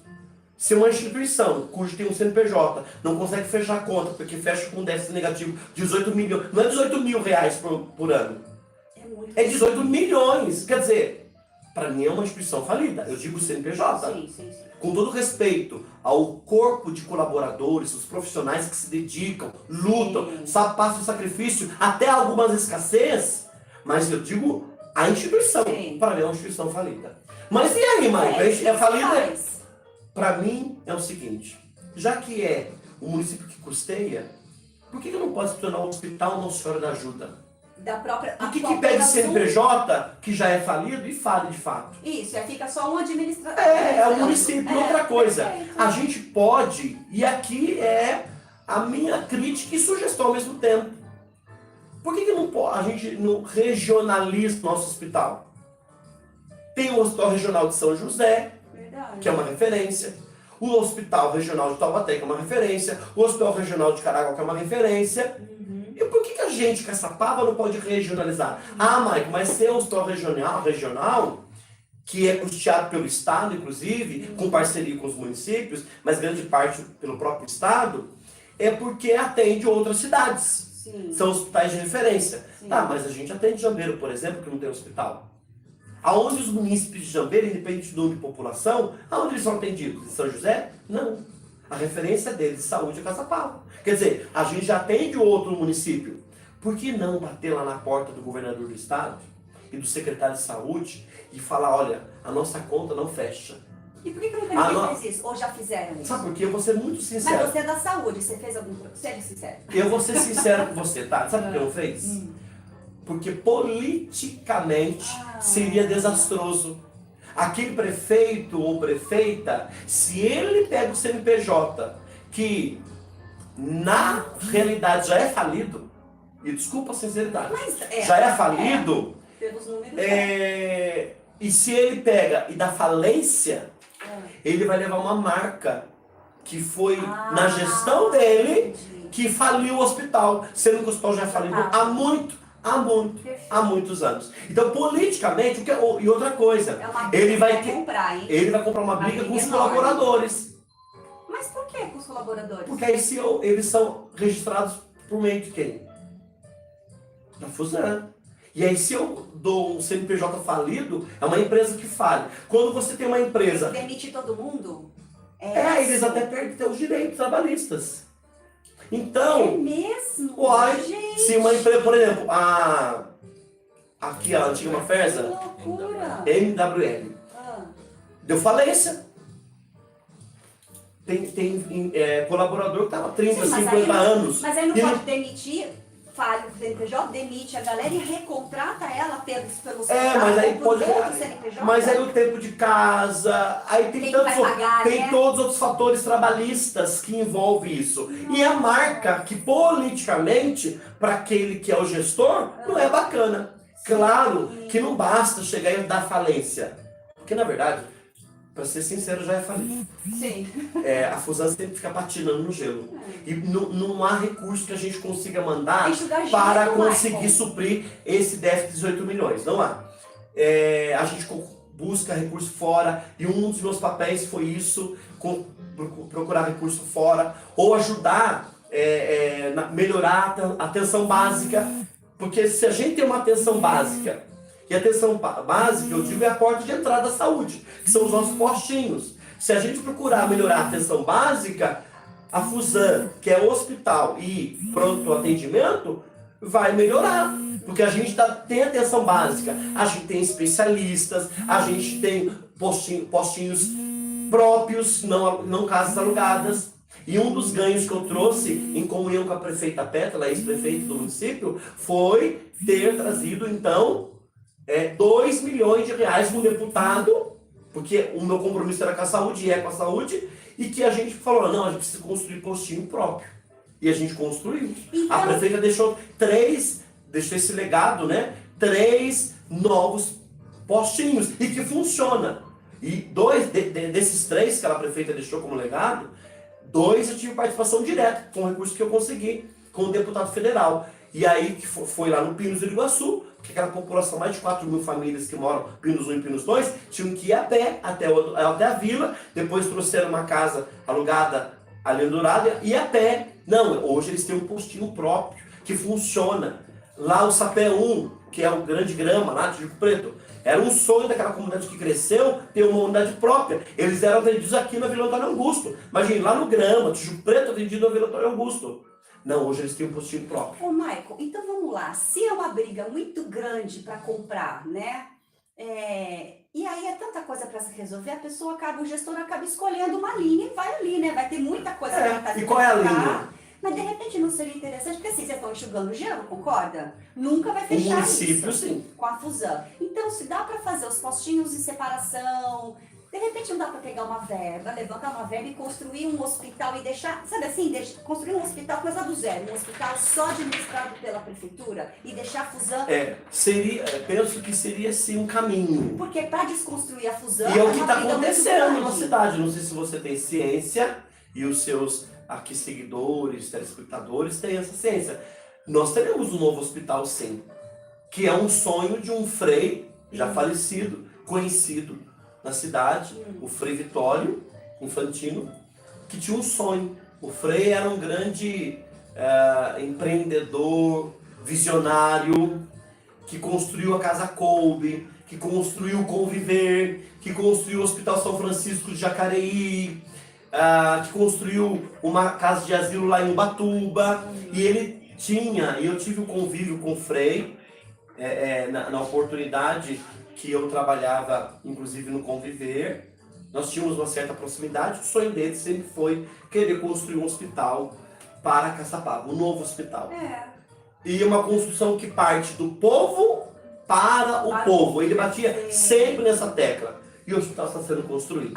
Se uma instituição cujo tem um CNPJ não consegue fechar a conta porque fecha com um déficit negativo de 18 milhões, não é 18 mil reais por ano, é 18 milhões. Quer dizer, para mim é uma instituição falida. Eu digo CNPJ. Sim. Com todo respeito ao corpo de colaboradores, os profissionais que se dedicam, lutam, passam sacrifício, até algumas escassez, mas eu digo a instituição. Para mim é uma instituição falida. Mas e aí, Maicon? É falida? Para mim é o seguinte, já que é o município que custeia, por que não pode se tornar um hospital Nossa Senhora da Ajuda? Da própria... Por que pede CNPJ, que já é falido, e fale de fato? Isso, fica só um administrador. É o município. Outra coisa, a gente pode, e aqui é a minha crítica e sugestão ao mesmo tempo. Por que não pode, a gente não regionaliza o nosso hospital? Tem o Hospital Regional de São José, que é uma referência. O Hospital Regional de Taubaté, que é uma referência. O Hospital Regional de Caraguá, que é uma referência. E por que a gente, Caçapava, não pode regionalizar? Maicon, mas ser o hospital regional, que é custeado pelo Estado, inclusive, com parceria com os municípios, mas grande parte pelo próprio Estado, é porque atende outras cidades. Sim. São hospitais de referência. Sim. Tá, mas a gente atende Jambeiro, por exemplo, que não tem hospital. Aonde os munícipes de Jambeiro, independente do número de população, aonde eles são atendidos? Em São José? Não. A referência deles de saúde é Caçapava. Quer dizer, a gente já atende outro município. Por que não bater lá na porta do governador do estado e do secretário de saúde e falar, olha, a nossa conta não fecha? E por que não fez isso? Ou já fizeram isso? Sabe por quê? Eu vou ser muito sincero. Mas você é da saúde, você fez algum... Seja sincero. Eu vou ser sincero com você, tá? Sabe por que não fez? Porque politicamente seria desastroso. Aquele prefeito ou prefeita, se ele pega o CNPJ, que na realidade já é falido, e desculpa a sinceridade, já é falido, pelos números, e se ele pega e dá falência, ele vai levar uma marca que foi na gestão dele que faliu o hospital, sendo que o hospital já é falido há muitos anos. Então, politicamente, e outra coisa, ele vai comprar uma briga com os colaboradores. Mas por que com os colaboradores? Porque aí eles são registrados por meio de quem? Da Fusan. E aí, se eu dou um CNPJ falido, é uma empresa que fale. Quando você tem uma empresa... Demitir todo mundo? Eles até perdem os direitos trabalhistas. Então, É mesmo? uai, Gente, se uma empresa, por exemplo, aqui a antiga que Mafesa, loucura. MWL, Ah, deu falência. Tem colaborador que estava 30, sim, mas 50 aí anos. Mas aí não E pode demitir, falha o CNPJ, demite a galera e recontrata ela pelos mas aí por pode. outro CNPJ? Mas aí o tempo de casa, aí tem Quem tantos, vai pagar, tem né? todos os outros fatores trabalhistas que envolvem isso. E a marca que politicamente, para aquele que é o gestor, não é bacana. Claro que não basta chegar e dar falência. Porque na verdade, para ser sincero, já é falido. Sim. A Fusan sempre fica patinando no gelo. E não há recurso que a gente consiga mandar Enxugar gelo, para Michael. conseguir suprir esse déficit de 18 milhões. Não há. A gente busca recurso fora e um dos meus papéis foi isso, procurar recurso fora ou ajudar melhorar a atenção básica. Porque se a gente tem uma atenção básica, e a atenção básica, eu digo, é a porta de entrada da saúde, que são os nossos postinhos. Se a gente procurar melhorar a atenção básica, a Fusan, que é hospital e pronto atendimento, vai melhorar. Porque a gente tem atenção básica, a gente tem especialistas, a gente tem postinhos próprios, não casas alugadas. E um dos ganhos que eu trouxe, em comunhão com a prefeita Pétala, ex-prefeita do município, foi ter trazido, então, 2 milhões de reais para o deputado, porque o meu compromisso era com a saúde, e é com a saúde, e que a gente falou, não, a gente precisa construir postinho próprio. E a gente construiu. Então, a prefeita deixou esse legado, né? 3 novos postinhos, e que funciona. E 2 desses 3 que a prefeita deixou como legado, 2 eu tive participação direta, com o recurso que eu consegui, com o deputado federal. E aí que foi lá no Pinos do Iguaçu, que aquela população, mais de 4 mil famílias que moram Pinos 1 e Pinos 2, tinham que ir a pé até a vila, depois trouxeram uma casa alugada ali no Dourado e a pé. Não, hoje eles têm um postinho próprio, que funciona. Lá o Sapé 1, que é o Grande Grama, lá de Chico Preto, era um sonho daquela comunidade que cresceu ter uma unidade própria. Eles eram atendidos aqui na Vila Antônio Augusto. Imagina, lá no Grama, Tijuco Preto atendido na Vila Antônio Augusto. Não, hoje eles têm um postinho próprio. Ô, Michael, então vamos lá. Se é uma briga muito grande para comprar, né? E aí é tanta coisa para se resolver, o gestor acaba escolhendo uma linha e vai ali, né? Vai ter muita coisa para fazer. E qual é a linha? Mas de repente não seria interessante, porque assim, vocês estão enxugando gelo, concorda? Nunca vai fechar O município, isso sim. com a Fusan. Então, se dá para fazer os postinhos em separação, de repente não dá para pegar uma verba, levantar uma verba e construir um hospital e deixar, sabe assim, construir um hospital, começar do zero, um hospital só administrado pela prefeitura e deixar a Fusan. Penso que seria sim um caminho. Porque para desconstruir a Fusan E é o que uma está briga muito acontecendo na grande. cidade. Não sei se você tem ciência e os seus aqui seguidores, telespectadores têm essa ciência. Nós teremos um novo hospital, sim, que é um sonho de um frei já falecido, conhecido na cidade, o Frei Vitório Infantino, que tinha um sonho. O Frei era um grande empreendedor, visionário, que construiu a Casa Coube, que construiu o Conviver, que construiu o Hospital São Francisco de Jacareí, que construiu uma casa de asilo lá em Ubatuba. E ele eu tive um convívio com o Frei, na oportunidade que eu trabalhava, inclusive no Conviver. Nós tínhamos uma certa proximidade. O sonho dele sempre foi querer construir um hospital para Caçapava, um novo hospital. E uma construção que parte do povo para o povo. Ele batia sempre nessa tecla. E o hospital está sendo construído.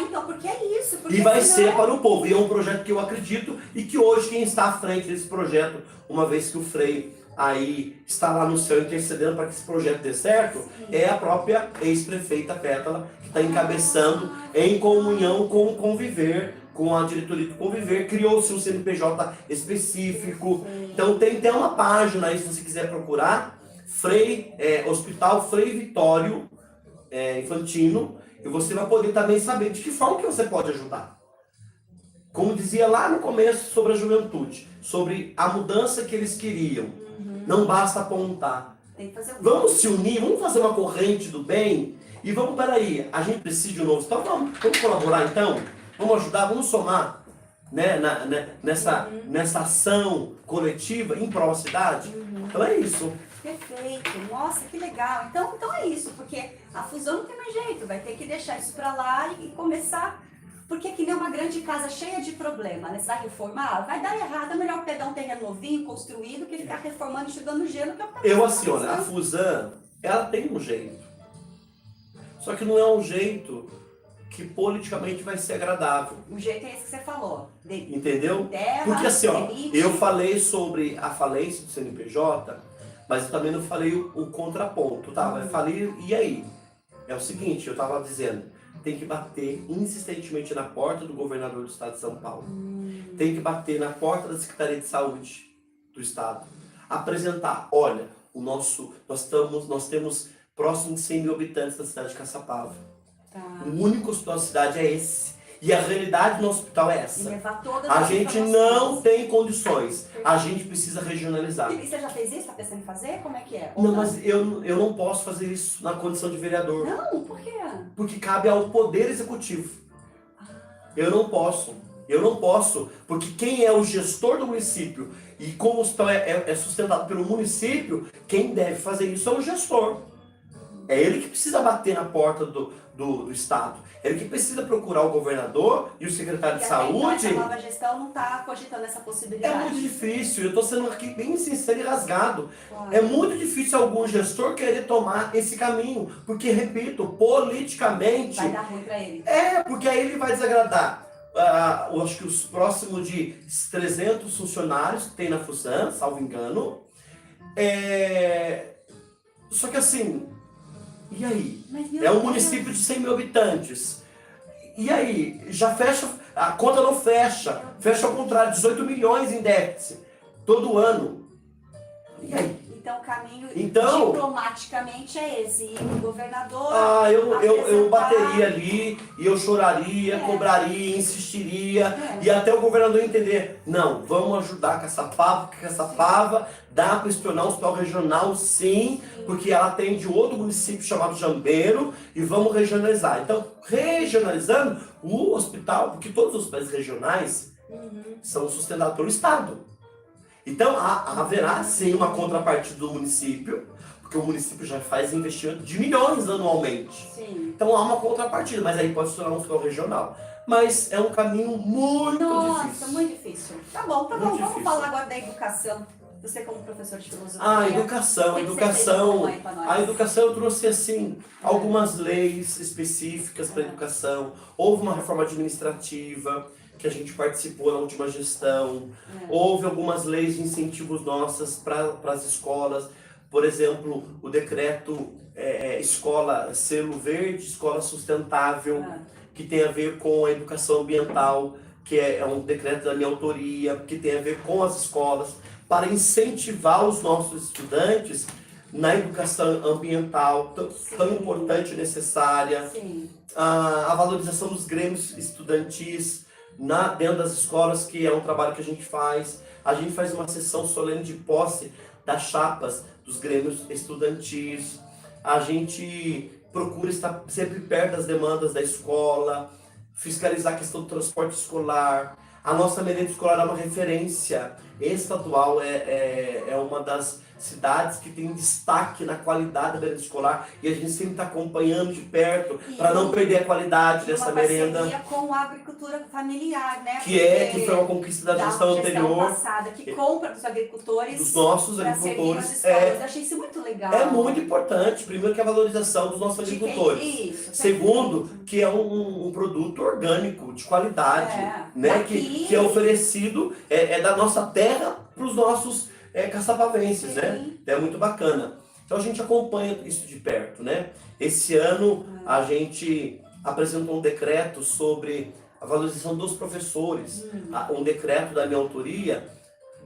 Então, porque é isso. Porque E vai senão... ser para o povo. E é um projeto que eu acredito e que hoje quem está à frente desse projeto, uma vez que o Frei aí está lá no céu intercedendo para que esse projeto dê certo, é a própria ex-prefeita Pétala, que está encabeçando em comunhão com o Conviver, com a diretoria do Conviver. Criou-se um CNPJ específico. Então tem até uma página aí, se você quiser procurar, Hospital Frei Vitório Infantino, e você vai poder também saber de que forma que você pode ajudar. Como dizia lá no começo sobre a juventude, sobre a mudança que eles queriam. Não basta apontar. Tem que fazer Vamos se unir, vamos fazer uma corrente do bem E vamos, peraí, a gente precisa de um novo hospital? Vamos colaborar então? Vamos ajudar, vamos somar, né, nessa ação coletiva em prol da cidade? Então é isso. Perfeito, nossa, que legal. Então é isso, porque a fusão não tem mais jeito, vai ter que deixar isso para lá e começar, porque que nem uma grande casa cheia de problema, né? Você vai reformar, vai dar errado, é melhor pegar um terreno novinho, construído, que ficar reformando e chegando gelo. Que é o que Eu assim, olha, a fusão, ela tem um jeito, só que não é um jeito que politicamente vai ser agradável. O jeito é esse que você falou. Entendeu? Terra, Porque assim, ó, limite. eu falei sobre a falência do CNPJ, mas eu também não falei o contraponto, tá? Eu falei, e aí? É o seguinte, eu tava dizendo, tem que bater insistentemente na porta do governador do estado de São Paulo. Tem que bater na porta da Secretaria de Saúde do estado. Apresentar, olha, nós temos próximo de 100 mil habitantes na cidade de Caçapava. Tá. O único hospital da cidade é esse. E a realidade do hospital é E essa. levar todas A as gente informações. não tem condições. A gente precisa regionalizar. E você já fez isso? Tá pensando em fazer? Como é que é? Não, mas eu não posso fazer isso na condição de vereador. Não, por quê? Porque cabe ao Poder Executivo. Eu não posso. Eu não posso. Porque quem é o gestor do município e como o hospital é sustentado pelo município, quem deve fazer isso é o gestor. É ele que precisa bater na porta do Estado. É ele que precisa procurar o governador e o secretário de saúde. Então, a nova gestão não está cogitando essa possibilidade. É muito difícil, eu estou sendo aqui bem sincero e rasgado. Claro. É muito difícil algum gestor querer tomar esse caminho, porque, repito, politicamente... Vai dar ruim para ele. Porque aí ele vai desagradar. Eu acho que os próximos de 300 funcionários que tem na Fusan, salvo engano. Só que assim, e aí? É um município de 100 mil habitantes. E aí? Já fecha, a conta não fecha. Fecha ao contrário, 18 milhões em déficit todo ano. E aí? Então o caminho diplomaticamente é esse. Ir no governador. Eu bateria ali, e eu choraria, cobraria, insistiria, e até o governador entender. Não, vamos ajudar Caçapava, porque Caçapava dá para espionar o hospital regional, sim, porque ela atende outro município chamado Jambeiro, e vamos regionalizar. Então, regionalizando o hospital, porque todos os hospitais regionais são sustentados pelo Estado. Então, haverá sim uma contrapartida do município, porque o município já faz investimento de milhões anualmente. Sim. Então há uma contrapartida, mas aí pode se tornar um hospital regional. Mas é um caminho muito difícil. Nossa, muito difícil. Tá bom. Muito Vamos difícil. falar agora da educação. Você como professor de filosofia. A educação, o que você fez de bom aí pra nós? a educação eu trouxe assim, algumas leis específicas para a educação. Houve uma reforma administrativa que a gente participou na última gestão. Houve algumas leis de incentivos nossas para as escolas. Por exemplo, o decreto Escola Selo Verde, Escola Sustentável, que tem a ver com a educação ambiental, que é um decreto da minha autoria, que tem a ver com as escolas, para incentivar os nossos estudantes na educação ambiental, tão importante e necessária. Sim. A valorização dos grêmios estudantis dentro das escolas, que é um trabalho que a gente faz. A gente faz uma sessão solene de posse das chapas dos grêmios estudantis. A gente procura estar sempre perto das demandas da escola, fiscalizar a questão do transporte escolar. A nossa merenda escolar é uma referência estadual, é uma das cidades que tem destaque na qualidade da merenda escolar, e a gente sempre está acompanhando de perto para não perder a qualidade dessa merenda. Uma parceria com a agricultura familiar, né? Que foi uma conquista da gestão anterior. Passada, que compra dos agricultores. Dos nossos pra agricultores. servir nas escolas. Eu achei isso muito legal. É muito importante. Primeiro, que é a valorização dos nossos agricultores. Isso, segundo, que é um produto orgânico, de qualidade, né? Que é oferecido, da nossa terra para os nossos caçapavenses, né? É muito bacana. Então a gente acompanha isso de perto, né? Esse ano a gente apresentou um decreto sobre a valorização dos professores, um decreto da minha autoria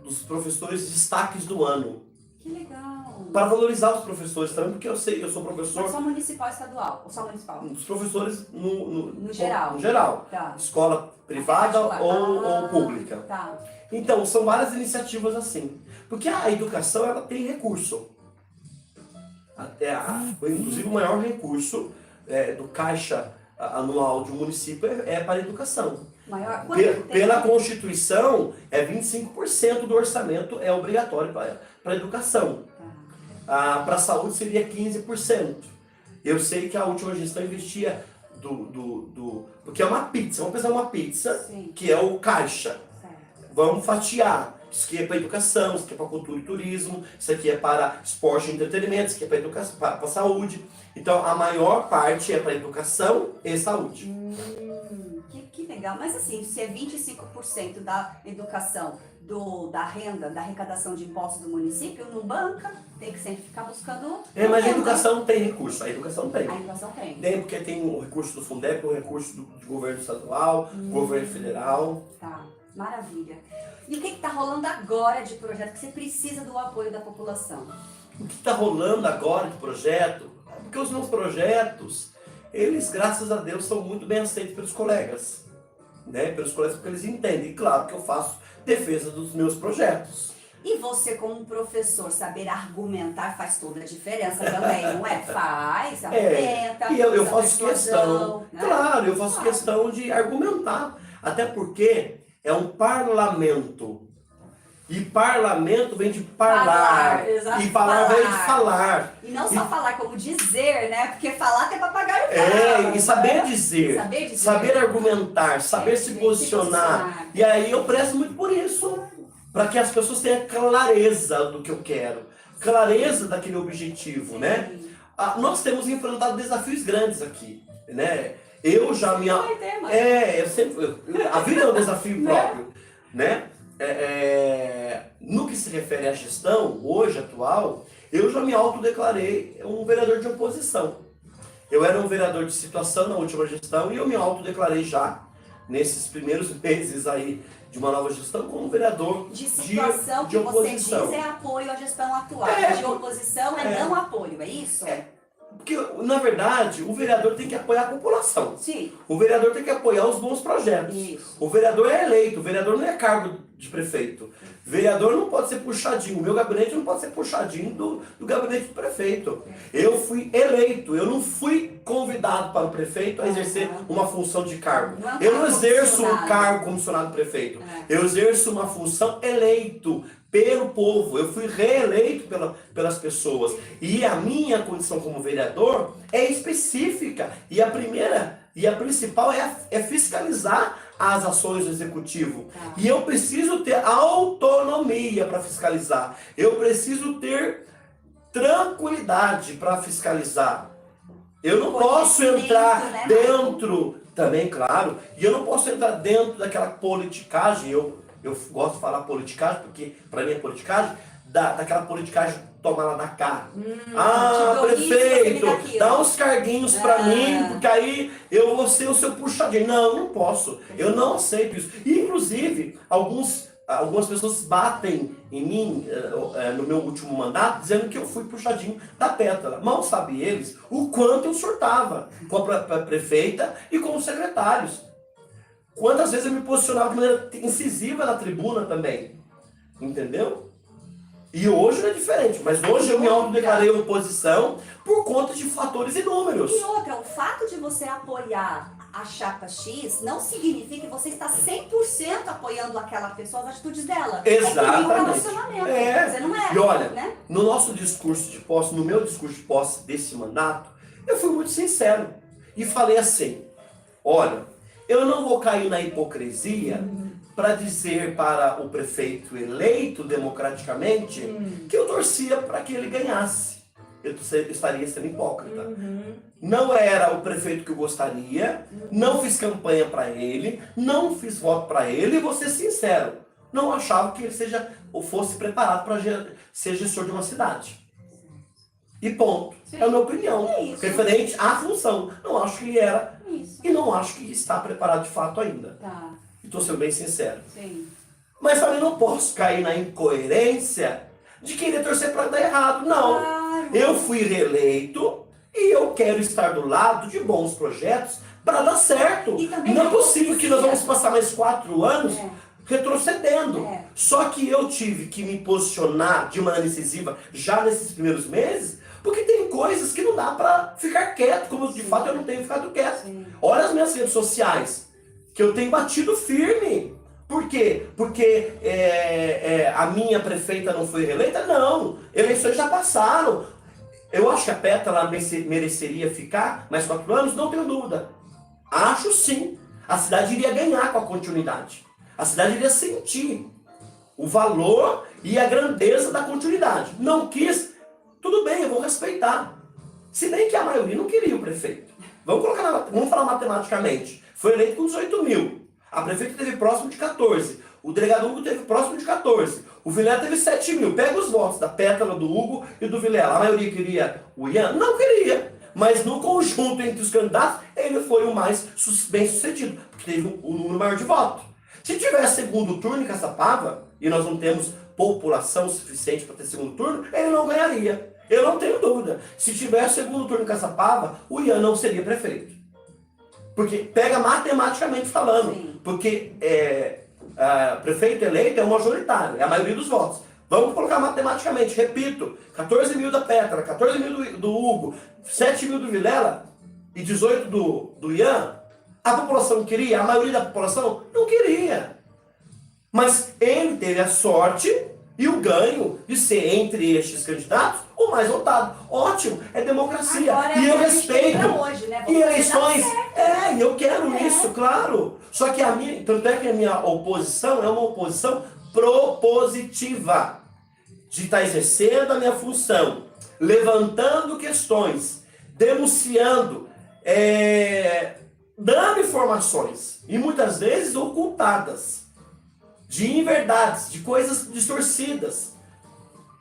dos professores destaques do ano. Que legal. Para valorizar os professores também, porque eu sou professor. Mas só municipal e estadual? Ou só municipal? Dos professores no geral. No geral. Tá. Escola privada ou pública. Tá. Então, são várias iniciativas assim. Porque a educação, ela tem recurso. Inclusive, o maior recurso do caixa anual de um município é para a educação. Maior? Pela Constituição, 25% do orçamento é obrigatório para a educação. Para a saúde seria 15%. Eu sei que a última gestão investia porque é uma pizza, vamos pensar uma pizza, Sim. que é o caixa. Certo. Vamos fatiar. Isso aqui é para educação, isso aqui é para cultura e turismo, isso aqui é para esporte e entretenimento, isso aqui é para educação, para saúde. Então, a maior parte é para educação e saúde. Que legal. Mas assim, se é 25% da educação, da renda, da arrecadação de impostos do município, não banca, tem que sempre ficar buscando... Mas a educação tem recurso, a educação tem. A educação tem. Tem, porque tem o recurso do Fundeb, o recurso do governo estadual, governo federal. Tá, maravilha. E o que está rolando agora de projeto que você precisa do apoio da população? O que está rolando agora de projeto? Porque os meus projetos, eles, graças a Deus, são muito bem aceitos pelos colegas. Pelos colegas, porque eles entendem. E claro que eu faço defesa dos meus projetos. E você, como professor, saber argumentar faz toda a diferença também, não é? Faz, argumenta. E eu usa faço persuasão, questão, né? claro, eu faço questão de argumentar. Até porque é um parlamento. E parlamento vem de falar. Exato, E falar vem de falar. E não só falar, como dizer, né? Porque falar tem papagaio fala. E saber dizer. Saber argumentar, saber se posicionar. E aí eu prezo muito por isso. Para que as pessoas tenham clareza do que eu quero. Clareza daquele objetivo, né? Nós temos enfrentado desafios grandes aqui, né? Eu já me... a vida é um desafio próprio, né? No que se refere à gestão, hoje, atual, eu já me autodeclarei um vereador de oposição. Eu era um vereador de situação na última gestão e eu me autodeclarei já, nesses primeiros meses aí de uma nova gestão, como vereador de situação de oposição. Você diz é apoio à gestão atual, de oposição não apoio, é isso? Porque, na verdade, o vereador tem que apoiar a população. Sim. O vereador tem que apoiar os bons projetos. Isso. O vereador é eleito, o vereador não é cargo de prefeito. O vereador não pode ser puxadinho, o meu gabinete não pode ser puxadinho do gabinete do prefeito. Eu fui eleito, eu não fui convidado para o prefeito a exercer uma função de cargo. Eu não exerço um cargo comissionado prefeito. Eu exerço uma função eleito pelo povo. Eu fui reeleito pelas pessoas. E a minha condição como vereador é específica. E a primeira e a principal é fiscalizar as ações do executivo. E eu preciso ter autonomia para fiscalizar. Eu preciso ter tranquilidade para fiscalizar. Eu não posso entrar dentro, também, claro, e eu não posso entrar dentro daquela politicagem. Eu gosto de falar politicagem, porque para mim é politicagem, daquela politicagem toma lá da cá. Prefeito, dá uns carguinhos para mim, porque aí eu vou ser o seu puxadinho. Não posso. Eu não aceito isso. E, inclusive, algumas pessoas batem em mim no meu último mandato, dizendo que eu fui puxadinho da pétala. Mal sabem eles o quanto eu surtava com a prefeita e com os secretários. Quantas vezes eu me posicionava de maneira incisiva na tribuna também. Entendeu? E hoje não é diferente, mas hoje eu me autodeclarei oposição por conta de fatores inúmeros. E outra, o fato de você apoiar a chapa X não significa que você está 100% apoiando aquela pessoa, as atitudes dela. Exatamente. É um relacionamento. Você não é. E olha, no nosso discurso de posse, no meu discurso de posse desse mandato, eu fui muito sincero. E falei assim, olha, eu não vou cair na hipocrisia para dizer para o prefeito eleito democraticamente que eu torcia para que ele ganhasse. Eu estaria sendo hipócrita. Não era o prefeito que eu gostaria, não fiz campanha para ele, não fiz voto para ele, e vou ser sincero, não achava que ele fosse preparado para ser gestor de uma cidade. E ponto. Sim. É a minha opinião. Referente à função. Não acho que ele era. E não acho que está preparado de fato ainda. Estou sendo bem sincero. Sim. Mas também não posso cair na incoerência de querer torcer para dar errado. Não. Claro. Eu fui reeleito e eu quero estar do lado de bons projetos para dar certo. Não é possível que nós vamos passar mais 4 anos retrocedendo. Só que eu tive que me posicionar de maneira incisiva já nesses primeiros meses, Porque tem coisas que não dá para ficar quieto, como de fato eu não tenho ficado quieto. Sim. Olha as minhas redes sociais, que eu tenho batido firme. Por quê? Porque a minha prefeita não foi reeleita? Não. Eleições já passaram. Eu acho que a Pétala mereceria ficar mais 4 anos? Não tenho dúvida. Acho sim. A cidade iria ganhar com a continuidade. A cidade iria sentir o valor e a grandeza da continuidade. Não quis, tudo bem, eu vou respeitar. Se bem que a maioria não queria o prefeito. Vamos falar matematicamente. Foi eleito com 18 mil. A prefeita teve próximo de 14. O delegado Hugo teve próximo de 14. O Vilela teve 7 mil. Pega os votos da Pétala, do Hugo e do Vilela. A maioria queria o Ian? Não queria. Mas no conjunto entre os candidatos, ele foi o mais bem sucedido. Porque teve um número maior de votos. Se tivesse segundo turno em Caçapava, e nós não temos população suficiente para ter segundo turno, ele não ganharia. Eu não tenho dúvida. Se tivesse segundo turno em Caçapava, o Ian não seria prefeito. Porque pega matematicamente falando. Sim. Porque prefeito eleito é o majoritário, é a maioria dos votos. Vamos colocar matematicamente, repito, 14 mil da Pétala, 14 mil do Hugo, 7 mil do Vilela e 18 do Ian. A população queria, a maioria da população não queria. Mas ele teve a sorte e o ganho de ser, entre estes candidatos, o mais votado. Ótimo, é democracia. Agora, e eu a gente tem respeito. pra hoje, né? E Vamos eleições, fazer dar e eu quero É. isso, claro. Só que tanto é que a minha oposição é uma oposição propositiva. De estar exercendo a minha função, levantando questões, denunciando, dando informações, e muitas vezes ocultadas, de inverdades, de coisas distorcidas.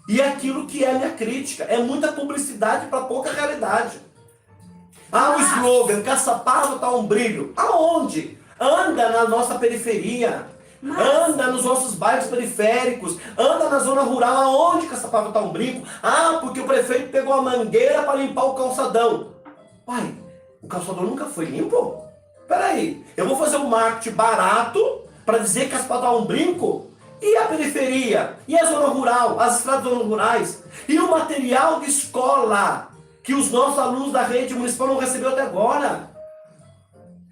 E aquilo que é a minha crítica, é muita publicidade para pouca realidade. O slogan, Caçapava tá um brilho. Aonde? Anda na nossa periferia. Anda nos nossos bairros periféricos, anda na zona rural, aonde Caçapava tá um brinco? Porque o prefeito pegou a mangueira para limpar o calçadão. Pai, o calçadão nunca foi limpo? Peraí, eu vou fazer um marketing barato para dizer que Caçapava tá um brinco? E a periferia? E a zona rural? As estradas zonas rurais? E o material de escola que os nossos alunos da rede municipal não recebeu até agora?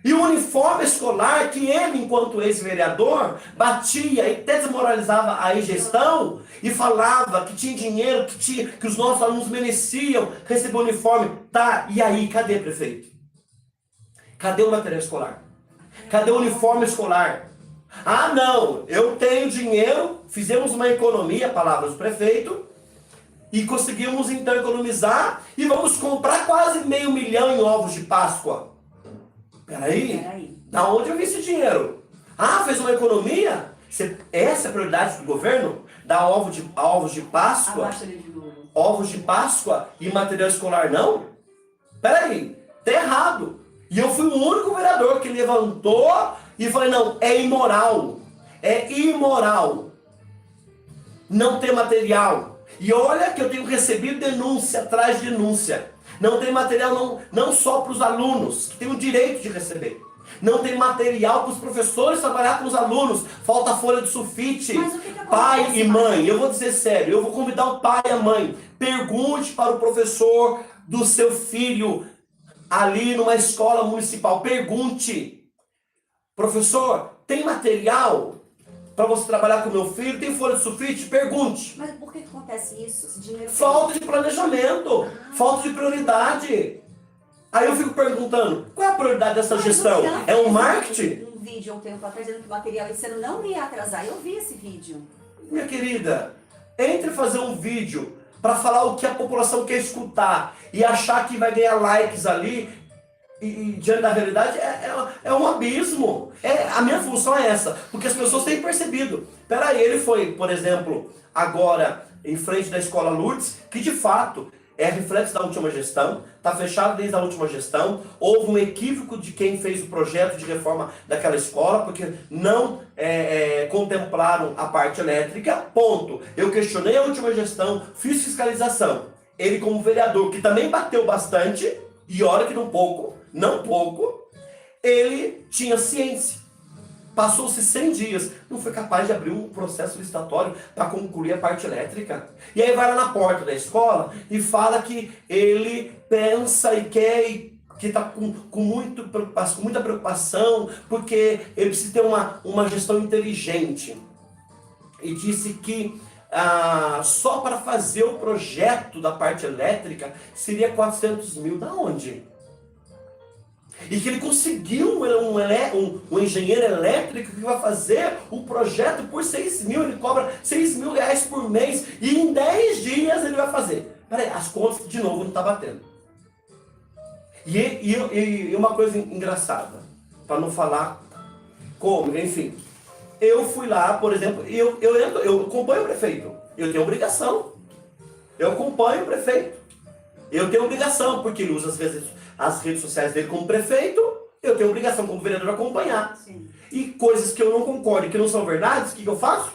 E o uniforme escolar que ele, enquanto ex-vereador, batia e até desmoralizava a gestão e falava que tinha dinheiro, que os nossos alunos mereciam receber o uniforme. Tá, e aí, cadê, prefeito? Cadê o material escolar? Cadê o uniforme escolar? Não, eu tenho dinheiro, fizemos uma economia, palavras do prefeito, e conseguimos então economizar e vamos comprar quase 500 mil em ovos de Páscoa. Peraí, da onde eu vi esse dinheiro? Fez uma economia? Essa é a prioridade do governo? Dar ovos de Páscoa? Abaixa ali de novo. Ovos de Páscoa e material escolar não? Peraí, tá errado. E eu fui o único vereador que levantou e falei, não, é imoral. É imoral não ter material. E olha que eu tenho recebido denúncia atrás de denúncia. Não tem material não só para os alunos, que têm o direito de receber. Não tem material para os professores trabalhar com os alunos. Falta folha de sulfite. Mas o que acontece, pai e mãe, eu vou dizer sério, eu vou convidar o pai e a mãe. Pergunte para o professor do seu filho ali numa escola municipal. Pergunte. Professor, tem material para você trabalhar com o meu filho? Tem folha de sulfite? Pergunte. Mas por que acontece isso? Esse dinheiro Falta de planejamento, falta de prioridade. Aí eu fico perguntando, qual é a prioridade dessa gestão? É um marketing? Um vídeo um tempo atrás dizendo que o material esse ano não ia atrasar. Eu vi esse vídeo. Minha querida, entre fazer um vídeo para falar o que a população quer escutar e achar que vai ganhar likes ali, e diante da realidade é um abismo. A minha função é essa, porque as pessoas têm percebido. Peraí, ele foi, por exemplo, agora em frente da escola Lourdes, que de fato é reflexo da última gestão, está fechado desde a última gestão, houve um equívoco de quem fez o projeto de reforma daquela escola, porque não contemplaram a parte elétrica, ponto. Eu questionei a última gestão, fiz fiscalização. Ele como vereador, que também bateu bastante, e olha que não pouco, ele tinha ciência. Passou-se 100 dias, não foi capaz de abrir um processo licitatório para concluir a parte elétrica. E aí vai lá na porta da escola e fala que ele pensa e quer e que está com muita preocupação, porque ele precisa ter uma gestão inteligente. E disse que só para fazer o projeto da parte elétrica seria 400 mil. Da onde? E que ele conseguiu um engenheiro elétrico que vai fazer o projeto por 6 mil. Ele cobra 6 mil reais por mês e em 10 dias ele vai fazer. Peraí, as contas de novo não estão batendo. E uma coisa engraçada, para não falar como, enfim. Eu fui lá, por exemplo, eu acompanho o prefeito. Eu tenho obrigação. Eu acompanho o prefeito. Eu tenho obrigação, porque ele usa as redes sociais dele como prefeito. Eu tenho obrigação como vereador de acompanhar. Sim. E coisas que eu não concordo e que não são verdades, o que eu faço?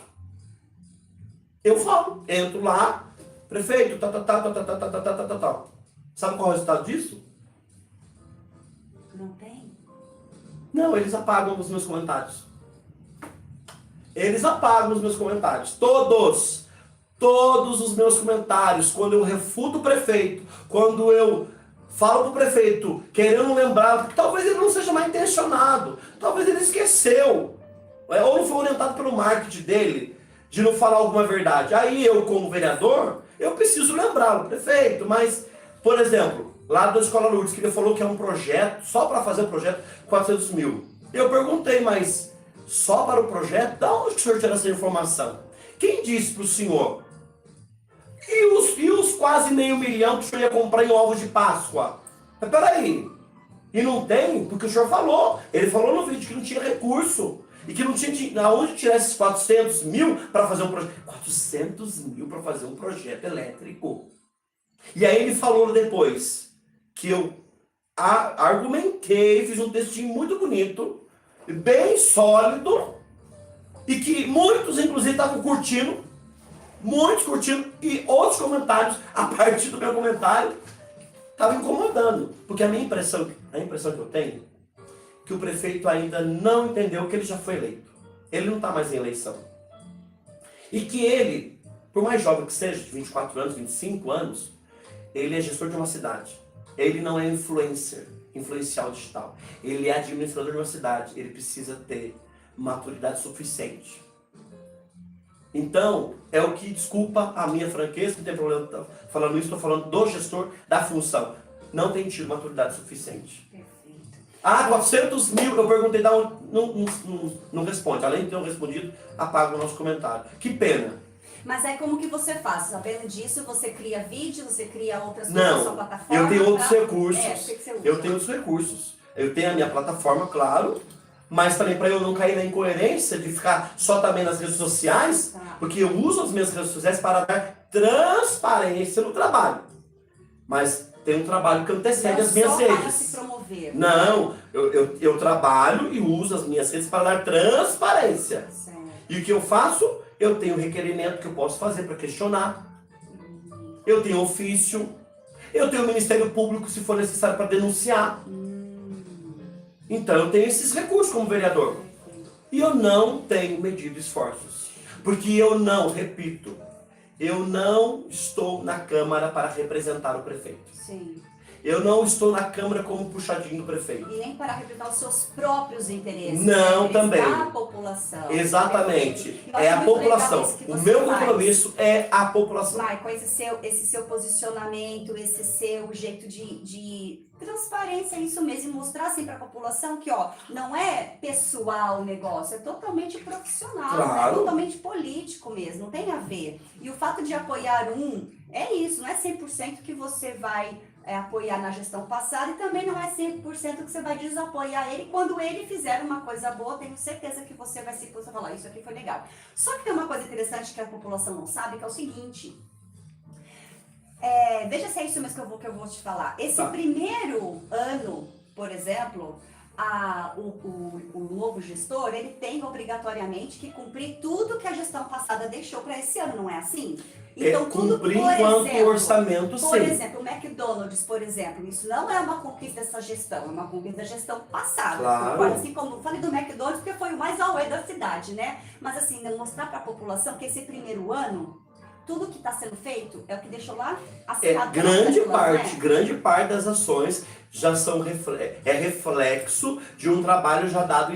Eu falo. Entro lá, prefeito, tal. Sabe qual é o resultado disso? Não tem? Não, eles apagam os meus comentários. Eles apagam os meus comentários. Todos os meus comentários, quando eu refuto o prefeito, quando eu falo pro prefeito, querendo lembrar, porque talvez ele não seja mal intencionado, talvez ele esqueceu, ou não foi orientado pelo marketing dele, de não falar alguma verdade. Aí eu, como vereador, eu preciso lembrar o prefeito, mas, por exemplo, lá da Escola Lourdes, que ele falou que é um projeto, só para fazer o projeto, 400 mil. Eu perguntei, mas só para o projeto? Da onde que o senhor tirou essa informação? Quem disse para o senhor? E os quase meio milhão que o senhor ia comprar em ovos de Páscoa? Mas peraí, e não tem? Porque o senhor falou, ele falou no vídeo que não tinha recurso, e que não tinha aonde tirar esses 400 mil para fazer um projeto. 400 mil para fazer um projeto elétrico. E aí ele falou depois que eu argumentei, fiz um textinho muito bonito, bem sólido, e que muitos, inclusive, estavam curtindo, e outros comentários, a partir do meu comentário, estavam incomodando. Porque a impressão que eu tenho, que o prefeito ainda não entendeu que ele já foi eleito. Ele não está mais em eleição. E que ele, por mais jovem que seja, de 24 anos, 25 anos, ele é gestor de uma cidade. Ele não é influencial digital. Ele é administrador de uma cidade. Ele precisa ter maturidade suficiente. Então, é o que, desculpa a minha franqueza, não tem problema falando isso, estou falando do gestor da função. Não tem tido maturidade suficiente. Perfeito. 400 mil, eu perguntei, não responde. Além de ter respondido, apaga o nosso comentário. Que pena. Mas aí como que você faz? Sabendo disso, você cria vídeo, você cria outras coisas na sua Não, plataforma? eu tenho outros recursos. O que você usa? Eu tenho outros recursos. Eu tenho a minha plataforma, claro, mas também para eu não cair na incoerência de ficar só também nas redes sociais, Tá. porque eu uso as minhas redes sociais para dar transparência no trabalho. Mas tem um trabalho que antecede as minhas só redes. para se promover. Não, eu trabalho e uso as minhas redes para dar transparência. Certo. E o que eu faço? Eu tenho requerimento que eu posso fazer para questionar. Eu tenho ofício. Eu tenho o Ministério Público, se for necessário, para denunciar. Então eu tenho esses recursos como vereador. E eu não tenho medido esforços. Porque eu não estou na Câmara para representar o prefeito. Sim. Eu não estou na Câmara como puxadinho do prefeito. E nem para representar os seus próprios interesses. Não, também. A população. Exatamente. Perfeito. É a Muito legal população. isso que O você meu faz. compromisso é a população. Michael, esse seu posicionamento, esse seu jeito de transparência, isso mesmo, e mostrar assim para a população que, ó, não é pessoal o negócio, é totalmente profissional, Claro. é totalmente político mesmo, não tem a ver. E o fato de apoiar é isso, não é 100% que você vai apoiar na gestão passada e também não é 100% que você vai desapoiar ele quando ele fizer uma coisa boa, tenho certeza que você vai se posicionar e falar, isso aqui foi legal. Só que tem uma coisa interessante que a população não sabe, que é o seguinte, veja se é isso mesmo que eu vou te falar. Esse Tá. primeiro ano, por exemplo, o novo gestor, ele tem obrigatoriamente que cumprir tudo que a gestão passada deixou para esse ano, não é assim? Então, tudo, cumprir por enquanto exemplo, orçamento, por sim. exemplo, o McDonald's, por exemplo, isso não é uma conquista dessa gestão, é uma conquista da gestão passada. Claro. Assim como eu falei do McDonald's, porque foi o mais away da cidade, né? Mas assim, mostrar para a população que esse primeiro ano, tudo que está sendo feito é o que deixou lá assinado. Grande parte das ações já são reflexo de um trabalho já dado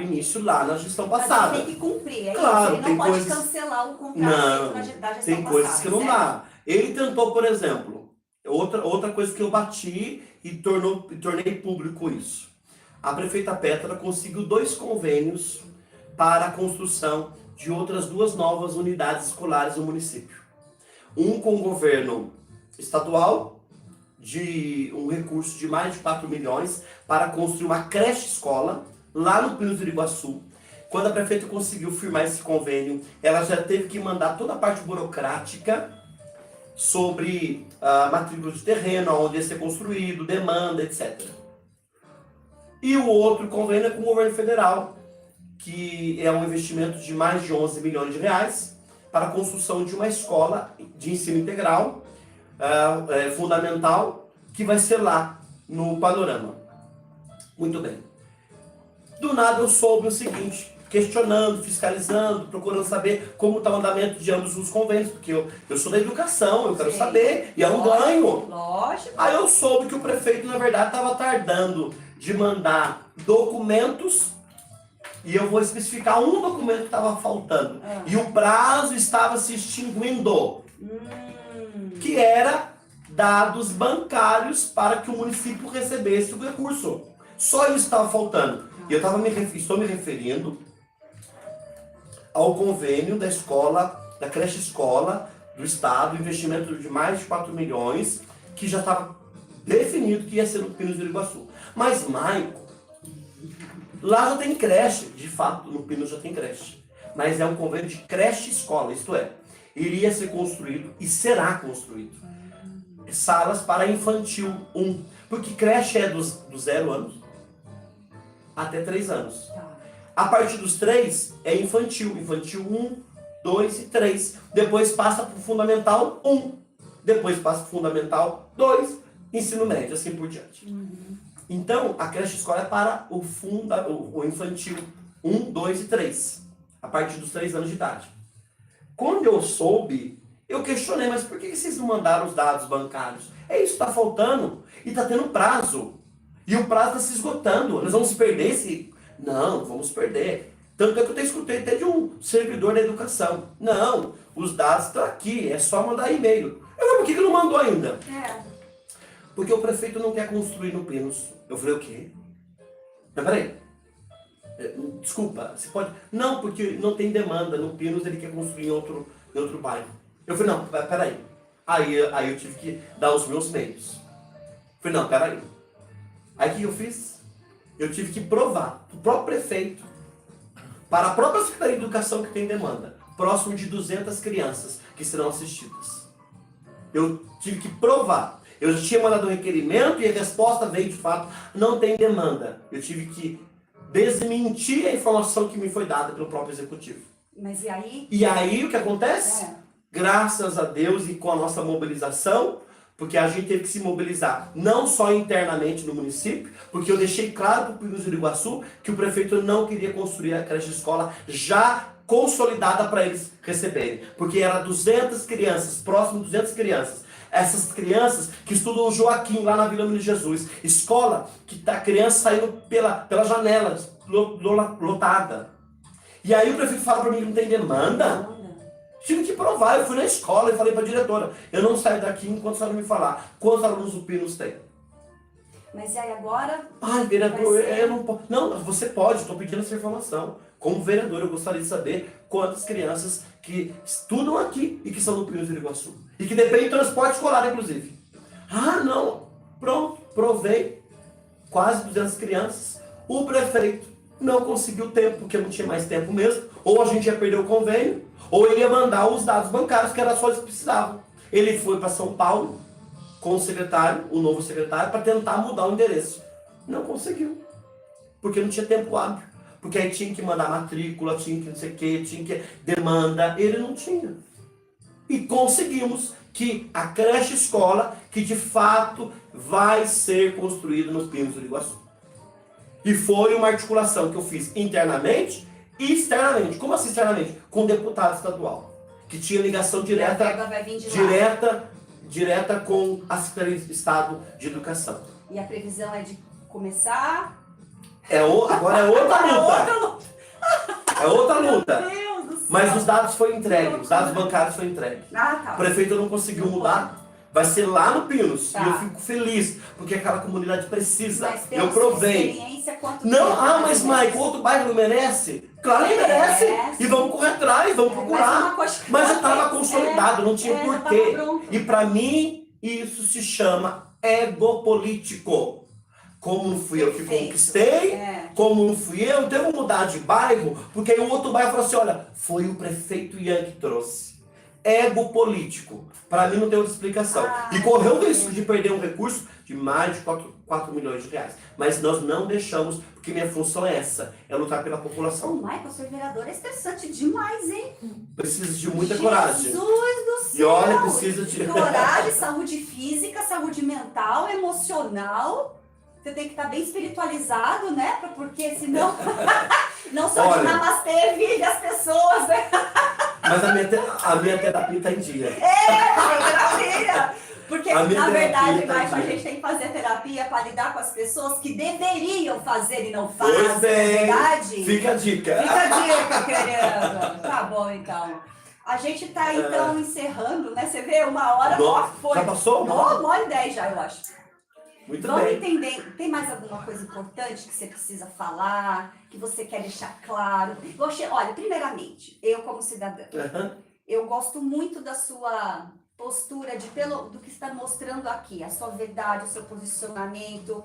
início lá na gestão passada. Mas ele tem que cumprir, é claro, isso? Ele não pode cancelar o contrato da gestão passada. Tem coisas que não dá. Ele tentou, por exemplo, outra coisa que eu bati e tornei público isso. A prefeita Petra conseguiu 2 convênios para a construção de outras 2 novas unidades escolares no município. Um com o governo estadual, de um recurso de mais de 4 milhões para construir uma creche-escola lá no Pinos do Iriguaçu. Quando a prefeita conseguiu firmar esse convênio, ela já teve que mandar toda a parte burocrática sobre a matrícula de terreno, onde ia ser construído, demanda, etc. E o outro convênio é com o governo federal, que é um investimento de mais de 11 milhões de reais para a construção de uma escola de ensino integral, fundamental, que vai ser lá no Panorama. Muito bem. Do nada eu soube o seguinte, questionando, fiscalizando, procurando saber como está o andamento de ambos os convênios, porque eu sou da educação, eu quero saber, e é um ganho. Lógico. Aí eu soube que o prefeito, na verdade, estava tardando de mandar documentos, e eu vou especificar um documento que estava faltando, e o prazo estava se extinguindo, que era dados bancários para que o município recebesse o recurso. Só isso estava faltando. E eu estou me referindo ao convênio da escola, da creche escola do estado, investimento de mais de 4 milhões, que já estava definido que ia ser no Pinos do Iriguaçu. Mas, Maico, lá já tem creche, de fato, no Pinos já tem creche. Mas é um convênio de creche escola, isto é, iria ser construído e será construído salas para infantil 1, porque creche é dos 0 anos até 3 anos. A partir dos 3 é infantil 1, 2 e 3. Depois passa para o fundamental 1. Depois passa para o fundamental 2, ensino médio, assim por diante. Então, a creche escola é para o infantil 1, 2 e 3. A partir dos 3 anos de idade. Quando eu soube, eu questionei, mas por que vocês não mandaram os dados bancários? É isso que está faltando. E está tendo prazo. E o prazo está se esgotando. Nós vamos perder esse... Não, vamos perder. Tanto é que eu escutei até de um servidor da educação. Não, os dados estão aqui, é só mandar e-mail. Eu falei, por que não mandou ainda? Porque o prefeito não quer construir no Pinos. Eu falei, o quê? Mas peraí. Desculpa, você pode... Não, porque não tem demanda. No Pinos ele quer construir em outro bairro. Eu falei, não, peraí. Aí eu tive que dar os meus meios. Eu falei, não, peraí. Aí o que eu fiz? Eu tive que provar para o próprio prefeito, para a própria Secretaria de Educação que tem demanda, próximo de 200 crianças que serão assistidas. Eu tive que provar. Eu já tinha mandado um requerimento e a resposta veio de fato, não tem demanda. Eu tive que desmentir a informação que me foi dada pelo próprio executivo. Mas e aí? E aí o que acontece? Graças a Deus e com a nossa mobilização, porque a gente teve que se mobilizar não só internamente no município, porque eu deixei claro para o Pinos do Iriguaçu que o prefeito não queria construir a creche escola já consolidada para eles receberem, porque era 200 crianças, próximo de 200 crianças. Essas crianças que estudam o Joaquim lá na Vila Menino Jesus, escola que a criança saindo pela janela, lotada. E aí o prefeito fala para mim que não tem demanda. Tive que provar, eu fui na escola e falei para a diretora, eu não saio daqui enquanto a senhora me falar quantos alunos o Pinos tem. Mas e aí agora? Ai, vereador, eu não posso. Não, você pode, estou pedindo essa informação. Como vereador, eu gostaria de saber quantas crianças que estudam aqui e que são do Pinos do Iriguaçu. E que dependem de transporte escolar, inclusive. Ah, não. Pronto, provei. Quase 200 crianças. O prefeito não conseguiu tempo, porque não tinha mais tempo mesmo. Ou a gente ia perder o convênio, ou ele ia mandar os dados bancários, que era só eles que precisavam. Ele foi para São Paulo com o secretário, o novo secretário, para tentar mudar o endereço. Não conseguiu. Porque não tinha tempo hábil. Porque aí tinha que mandar matrícula, tinha que não sei o que, tinha que demanda. Ele não tinha. E conseguimos que a creche escola, que de fato vai ser construída no Pinos do Iguaçu. E foi uma articulação que eu fiz internamente e externamente. Como assim externamente? Com o deputado estadual, que tinha ligação direta, direta com a Secretaria de Estado de Educação. E a previsão é de começar... Agora é outra luta. É outra luta. Meu Deus do céu. Mas os dados foram entregues, os dados bancários foram entregues. Tá. O prefeito não conseguiu mudar. Vai ser lá no Pinos. Tá. E eu fico feliz, porque aquela comunidade precisa. Mas pela Eu provei. experiência, quanto Não, tempo mas mais Mike, outro bairro não merece? Claro que merece. Merece. E vamos correr atrás, vamos procurar. Mas eu estava consolidado, não tinha porquê. E para mim, isso se chama ego político. Como não fui eu que conquistei, como não fui eu, então eu vou mudar de bairro, porque aí o outro bairro falou assim, olha, foi o prefeito Ian que trouxe. Ego político. Para mim não tem outra explicação. E correu o risco de perder um recurso de mais de 4 milhões de reais. Mas nós não deixamos, porque minha função é essa, é lutar pela população. Ô, Michael, ser vereador é estressante demais, hein? Precisa de muita coragem. Jesus do céu! E olha, precisa de... Coragem, saúde física, saúde mental, emocional. Você tem que estar bem espiritualizado, né? Porque senão... não só de namastê vive as pessoas, né? Mas a minha terapia está em dia. Terapia! Porque, na verdade, tá a gente tem que fazer terapia para lidar com as pessoas que deveriam fazer e não fazem, Pois bem. verdade? Fica a dica. Fica a dica, querendo. Tá bom, então. A gente tá, então, encerrando, né? Você vê, 1 hora, foi. Já passou? 1h10 já, eu acho. Muito Vamos bem. entender, tem mais alguma coisa importante que você precisa falar, que você quer deixar claro? Olha, primeiramente, eu como cidadã, eu gosto muito da sua postura, do que está mostrando aqui, a sua verdade, o seu posicionamento,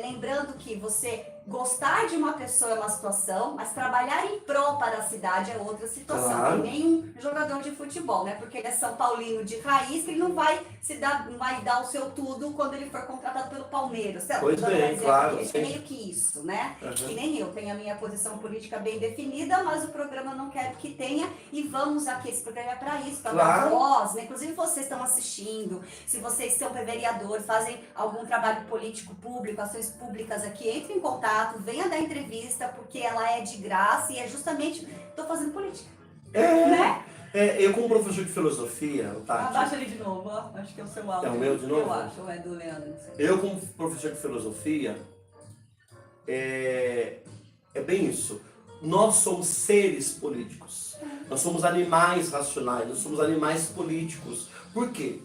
lembrando que você gostar de uma pessoa é uma situação, mas trabalhar em prol para a cidade é outra situação. Claro. Que nem um jogador de futebol, né? Porque ele é São Paulino de raiz, que ele não vai dar o seu tudo quando ele for contratado pelo Palmeiras. Pois bem, claro. É meio que isso, né? Que nem eu tenho a minha posição política bem definida, mas o programa não quero que tenha, e vamos aqui, esse programa é para isso, para dar voz, né? Inclusive vocês estão assistindo, se vocês são vereadores, fazem algum trabalho político público, ações públicas aqui, entre em contato, venha dar entrevista, porque ela é de graça e é justamente, estou fazendo política, né? Eu como professor de filosofia, Tati... Abaixa ali de novo, ó. Acho que é o seu áudio. É o meu de novo? Eu acho, ou é do Leandro, não sei. Eu como professor de filosofia, é bem isso. Nós somos seres políticos. Nós somos animais racionais, nós somos animais políticos. Por quê?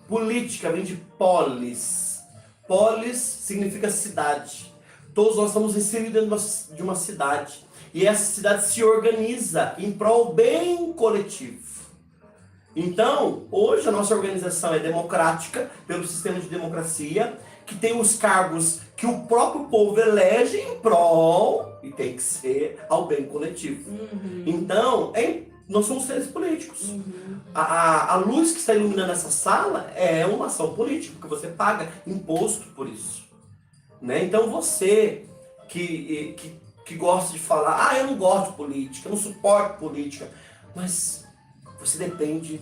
Política vem de polis. Polis significa cidade. Todos nós estamos inseridos dentro de uma cidade. E essa cidade se organiza em prol do bem coletivo. Então, hoje a nossa organização é democrática, pelo sistema de democracia, que tem os cargos que o próprio povo elege em prol, e tem que ser ao bem coletivo. Então, nós somos seres políticos. A luz que está iluminando essa sala é uma ação política, porque você paga imposto por isso. Né? Então você que gosta de falar, eu não gosto de política, eu não suporto política, mas você depende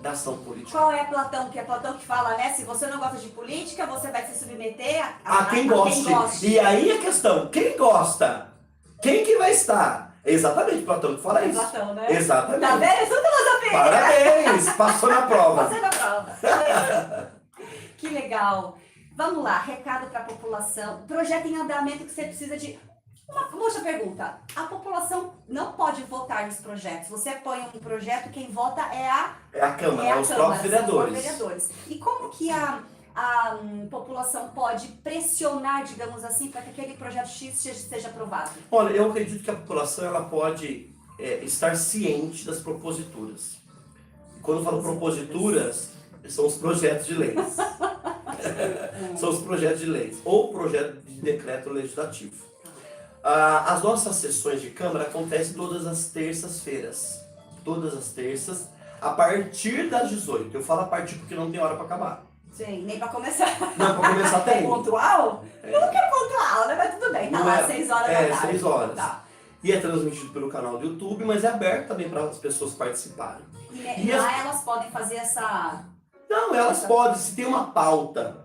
da ação política. Qual é Platão? Que é Platão que fala, né? Se você não gosta de política, você vai se submeter a quem goste. E aí a questão, quem gosta? Quem que vai estar? Exatamente, Platão que fala isso. Platão, né? Exatamente. Tá vendo? Isso é filosofia. Parabéns, passou na prova. Passei na prova. Que legal. Vamos lá, recado para a população. Projeto em andamento que você precisa de... Outra pergunta. A população não pode votar nos projetos. Você põe um projeto, quem vota é a Câmara, os próprios vereadores. E como que a população pode pressionar, digamos assim, para que aquele projeto X seja aprovado? Olha, eu acredito que a população ela pode estar ciente das proposituras. Quando eu falo proposituras, são os projetos de leis. São os projetos de leis ou projeto de decreto legislativo. As nossas sessões de Câmara acontecem todas as terças-feiras. Todas as terças, a partir das 18. Eu falo a partir porque não tem hora para acabar. Sim, nem para começar. Não, para começar tem. Pontual? Eu não quero pontual. aula, mas tudo bem, tá Não lá é- 6 horas da é, tarde. 6 horas. Tá. E é transmitido pelo canal do YouTube, mas é aberto também para as pessoas participarem. E lá elas podem fazer essa... Não, elas podem, se tem uma pauta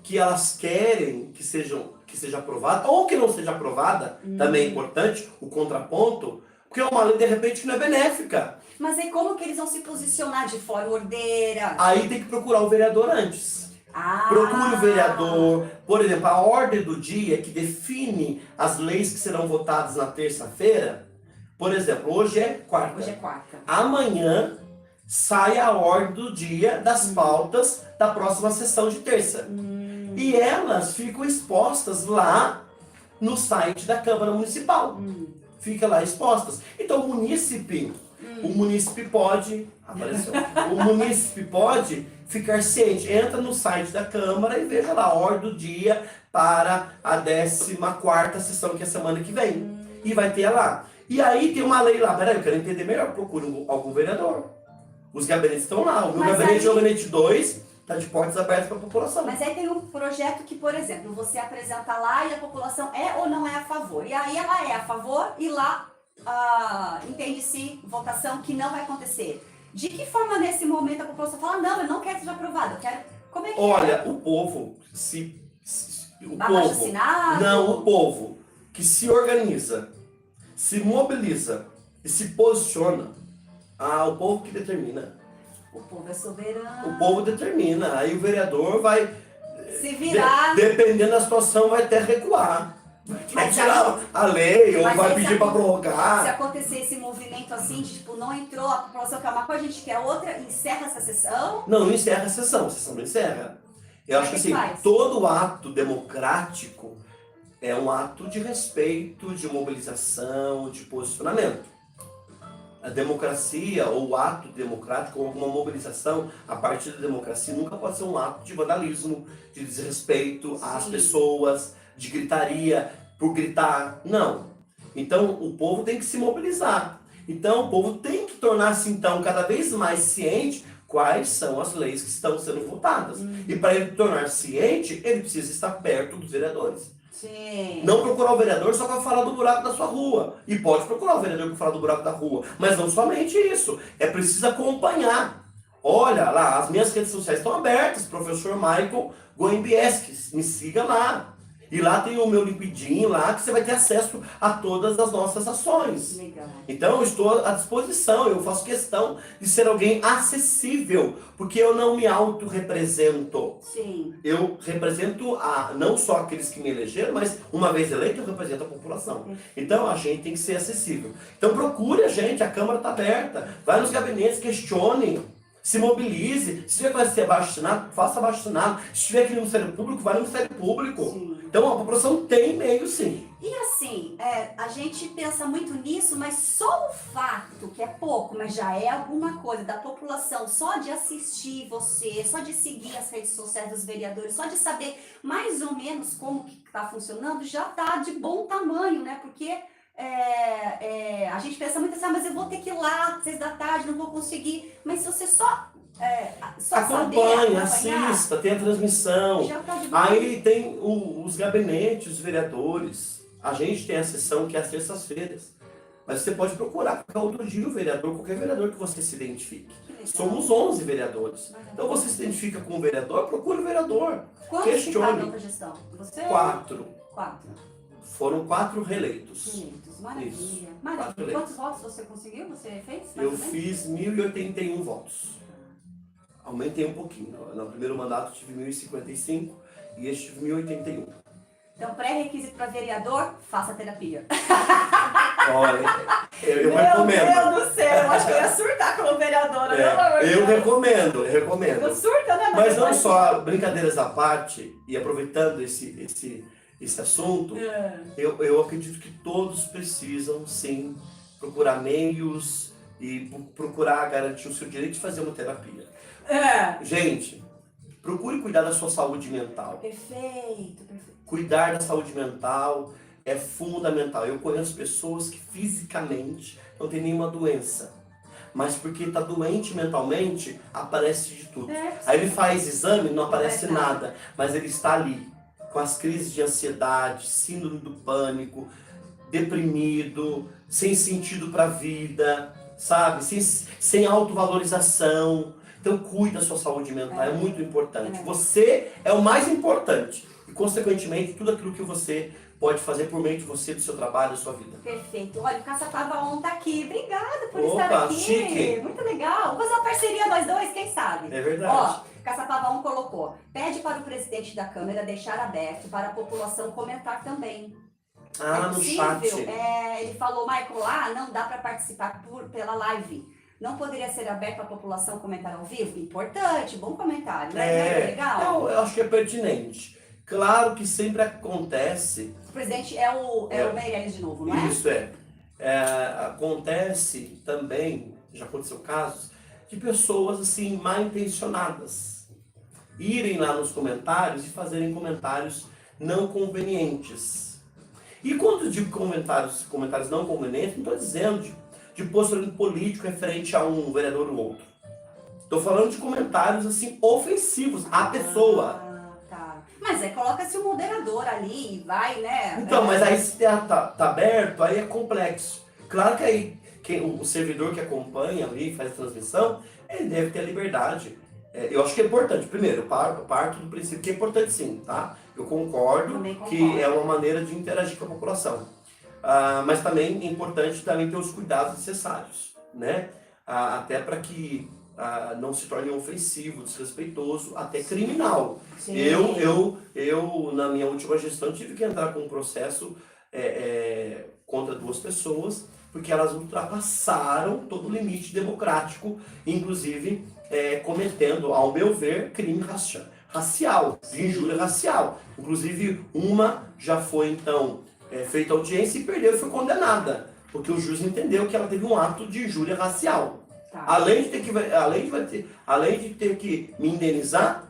que elas querem que seja aprovada, ou que não seja aprovada, também é importante, o contraponto, porque é uma lei, de repente, que não é benéfica. Mas aí como que eles vão se posicionar de fora ordeira? Aí tem que procurar o vereador antes. Ah. Procure o vereador, por exemplo, a ordem do dia que define as leis que serão votadas na terça-feira. Por exemplo, hoje é quarta. Hoje é quarta. Amanhã sai a ordem do dia das pautas da próxima sessão de terça. E elas ficam expostas lá no site da Câmara Municipal. Fica lá expostas. Então o munícipe pode... Apareceu. O munícipe pode ficar ciente. Entra no site da Câmara e veja lá a ordem do dia para a 14ª sessão, que é a semana que vem. E vai ter lá. E aí tem uma lei lá. Peraí, eu quero entender melhor. Procure algum vereador. Os gabinetes estão lá. O meu Mas gabinete aí- é o gabinete 2, está de portas abertas para a população. Mas aí tem um projeto que, por exemplo, você apresenta lá e a população é ou não é a favor. E aí ela é a favor e lá entende-se votação que não vai acontecer. De que forma nesse momento a população fala, não, eu não quero que seja aprovado, eu quero... Como é que Olha, o povo o Abaixo povo, assinado? não, o povo que se organiza, se mobiliza e se posiciona, o povo que determina. O povo é soberano. O povo determina. Aí o vereador vai, Se virar. dependendo da situação, vai até recuar. Vai Mas tirar a lei, ou Mas vai aí pedir se para Se prorrogar. acontecer esse movimento assim, de, tipo, não entrou, a população quer uma coisa, a gente quer outra, encerra essa sessão. Não encerra a sessão não encerra. Eu acho que Mas assim, faz? todo ato democrático é um ato de respeito, de mobilização, de posicionamento. A democracia, ou o ato democrático, ou uma mobilização a partir da democracia, nunca pode ser um ato de vandalismo, de desrespeito às Sim. pessoas, de gritaria por gritar. Não. Então, o povo tem que se mobilizar. Então, o povo tem que tornar-se, então, cada vez mais ciente quais são as leis que estão sendo votadas. E para ele tornar ciente, ele precisa estar perto dos vereadores. Sim. Não procurar o vereador só para falar do buraco da sua rua. E pode procurar o vereador para falar do buraco da rua. Mas não somente isso. É preciso acompanhar. Olha lá, as minhas redes sociais estão abertas. Professor Michael Goembiesques. Me siga lá. E lá tem o meu LinkedIn lá, que você vai ter acesso a todas as nossas ações. Legal. Então eu estou à disposição, eu faço questão de ser alguém acessível, porque eu não me autorrepresento. Sim. Eu represento não só aqueles que me elegeram, mas uma vez eleito eu represento a população. Então a gente tem que ser acessível. Então procure a gente, a Câmara está aberta, vai nos gabinetes, questione, se mobilize. Se tiver que vai ser abaixo-assinado, faça abaixo-assinado. Se tiver que ir no Ministério Público, vai no Ministério Público. Sim. Então a população tem meio sim. E assim, a gente pensa muito nisso, mas só o fato, que é pouco, mas já é alguma coisa, da população, só de assistir você, só de seguir as redes sociais dos vereadores, só de saber mais ou menos como que está funcionando, já está de bom tamanho, né? Porque a gente pensa muito assim, mas eu vou ter que ir lá, 6 da tarde, não vou conseguir. Mas se você só Acompanhe, saber, assista, tem a transmissão. já tá de bom. Aí tem os gabinetes, os vereadores. A gente tem a sessão que é às terças-feiras. Mas você pode procurar qualquer outro dia o vereador, qualquer vereador que você se identifique. Que legal. Somos 11 vereadores. Então você se identifica com o vereador, procure o vereador. Quantos questione. ficaram na outra gestão? Você? 4. 4. Foram 4 reeleitos. Eleitos. Maravilha. Isso. Maravilha. Quatro eleitos. Quantos votos você conseguiu? Você fez? Mais Eu ou menos? fiz 1.081 votos. Aumentei um pouquinho. No primeiro mandato tive 1.055 e este tive 1.081. Então, pré-requisito para vereador, faça terapia. Olha, eu Meu recomendo. Deus do céu, eu acho que eu ia surtar como vereadora. pelo amor de Eu Deus. recomendo, eu Não recomendo. surta, né? Mas não depois- só, brincadeiras à parte, e aproveitando esse assunto, eu acredito que todos precisam, sim, procurar meios e procurar garantir o seu direito de fazer uma terapia. Gente, procure cuidar da sua saúde mental. Perfeito, perfeito. Cuidar da saúde mental é fundamental. Eu conheço pessoas que fisicamente não têm nenhuma doença, mas porque está doente mentalmente, aparece de tudo. Aí ele faz exame, não aparece nada, mas ele está ali, com as crises de ansiedade, síndrome do pânico, deprimido, sem sentido para a vida, sabe? Sem autovalorização. Então cuida da sua saúde mental, é muito importante. Você é o mais importante. E, consequentemente, tudo aquilo que você pode fazer por meio de você, do seu trabalho, da sua vida. Perfeito. Olha, o Caçapava On tá aqui. Obrigada por Opa, estar aqui. chique. Muito legal. Vamos fazer uma parceria nós dois, quem sabe? É verdade. Ó, Caçapava On colocou. Pede para o presidente da Câmara deixar aberto para a população comentar também. Ah, no chat. Ele falou, Michael, não dá para participar pela live. Não poderia ser aberto para a população comentar ao vivo? Importante, bom comentário, né? Legal. Eu acho que é pertinente. Claro que sempre acontece. O presidente é o Meirelles de novo, não é? Isso acontece também, já aconteceu casos, de pessoas assim mal intencionadas irem lá nos comentários e fazerem comentários não convenientes. E quando eu digo comentários não convenientes, não estou dizendo de posicionamento político referente a um vereador ou outro. Estou falando de comentários assim ofensivos à pessoa. Tá. Mas coloca-se o moderador ali e vai, né? Então, mas aí se tá aberto, aí é complexo. Claro que aí o servidor que acompanha ali, faz a transmissão, ele deve ter a liberdade. Eu acho que é importante. Primeiro, eu parto do princípio que é importante sim, tá? Eu concordo que é uma maneira de interagir com a população. Mas também é importante também ter os cuidados necessários, né? Até para que não se torne ofensivo, desrespeitoso, até criminal. Eu, na minha última gestão, tive que entrar com um processo contra 2 pessoas, porque elas ultrapassaram todo o limite democrático, inclusive cometendo, ao meu ver, crime racial, de injúria racial. Inclusive, uma já foi, então, feita audiência e perdeu e foi condenada, porque o juiz entendeu que ela teve um ato de injúria racial. Tá. Além de ter que me indenizar,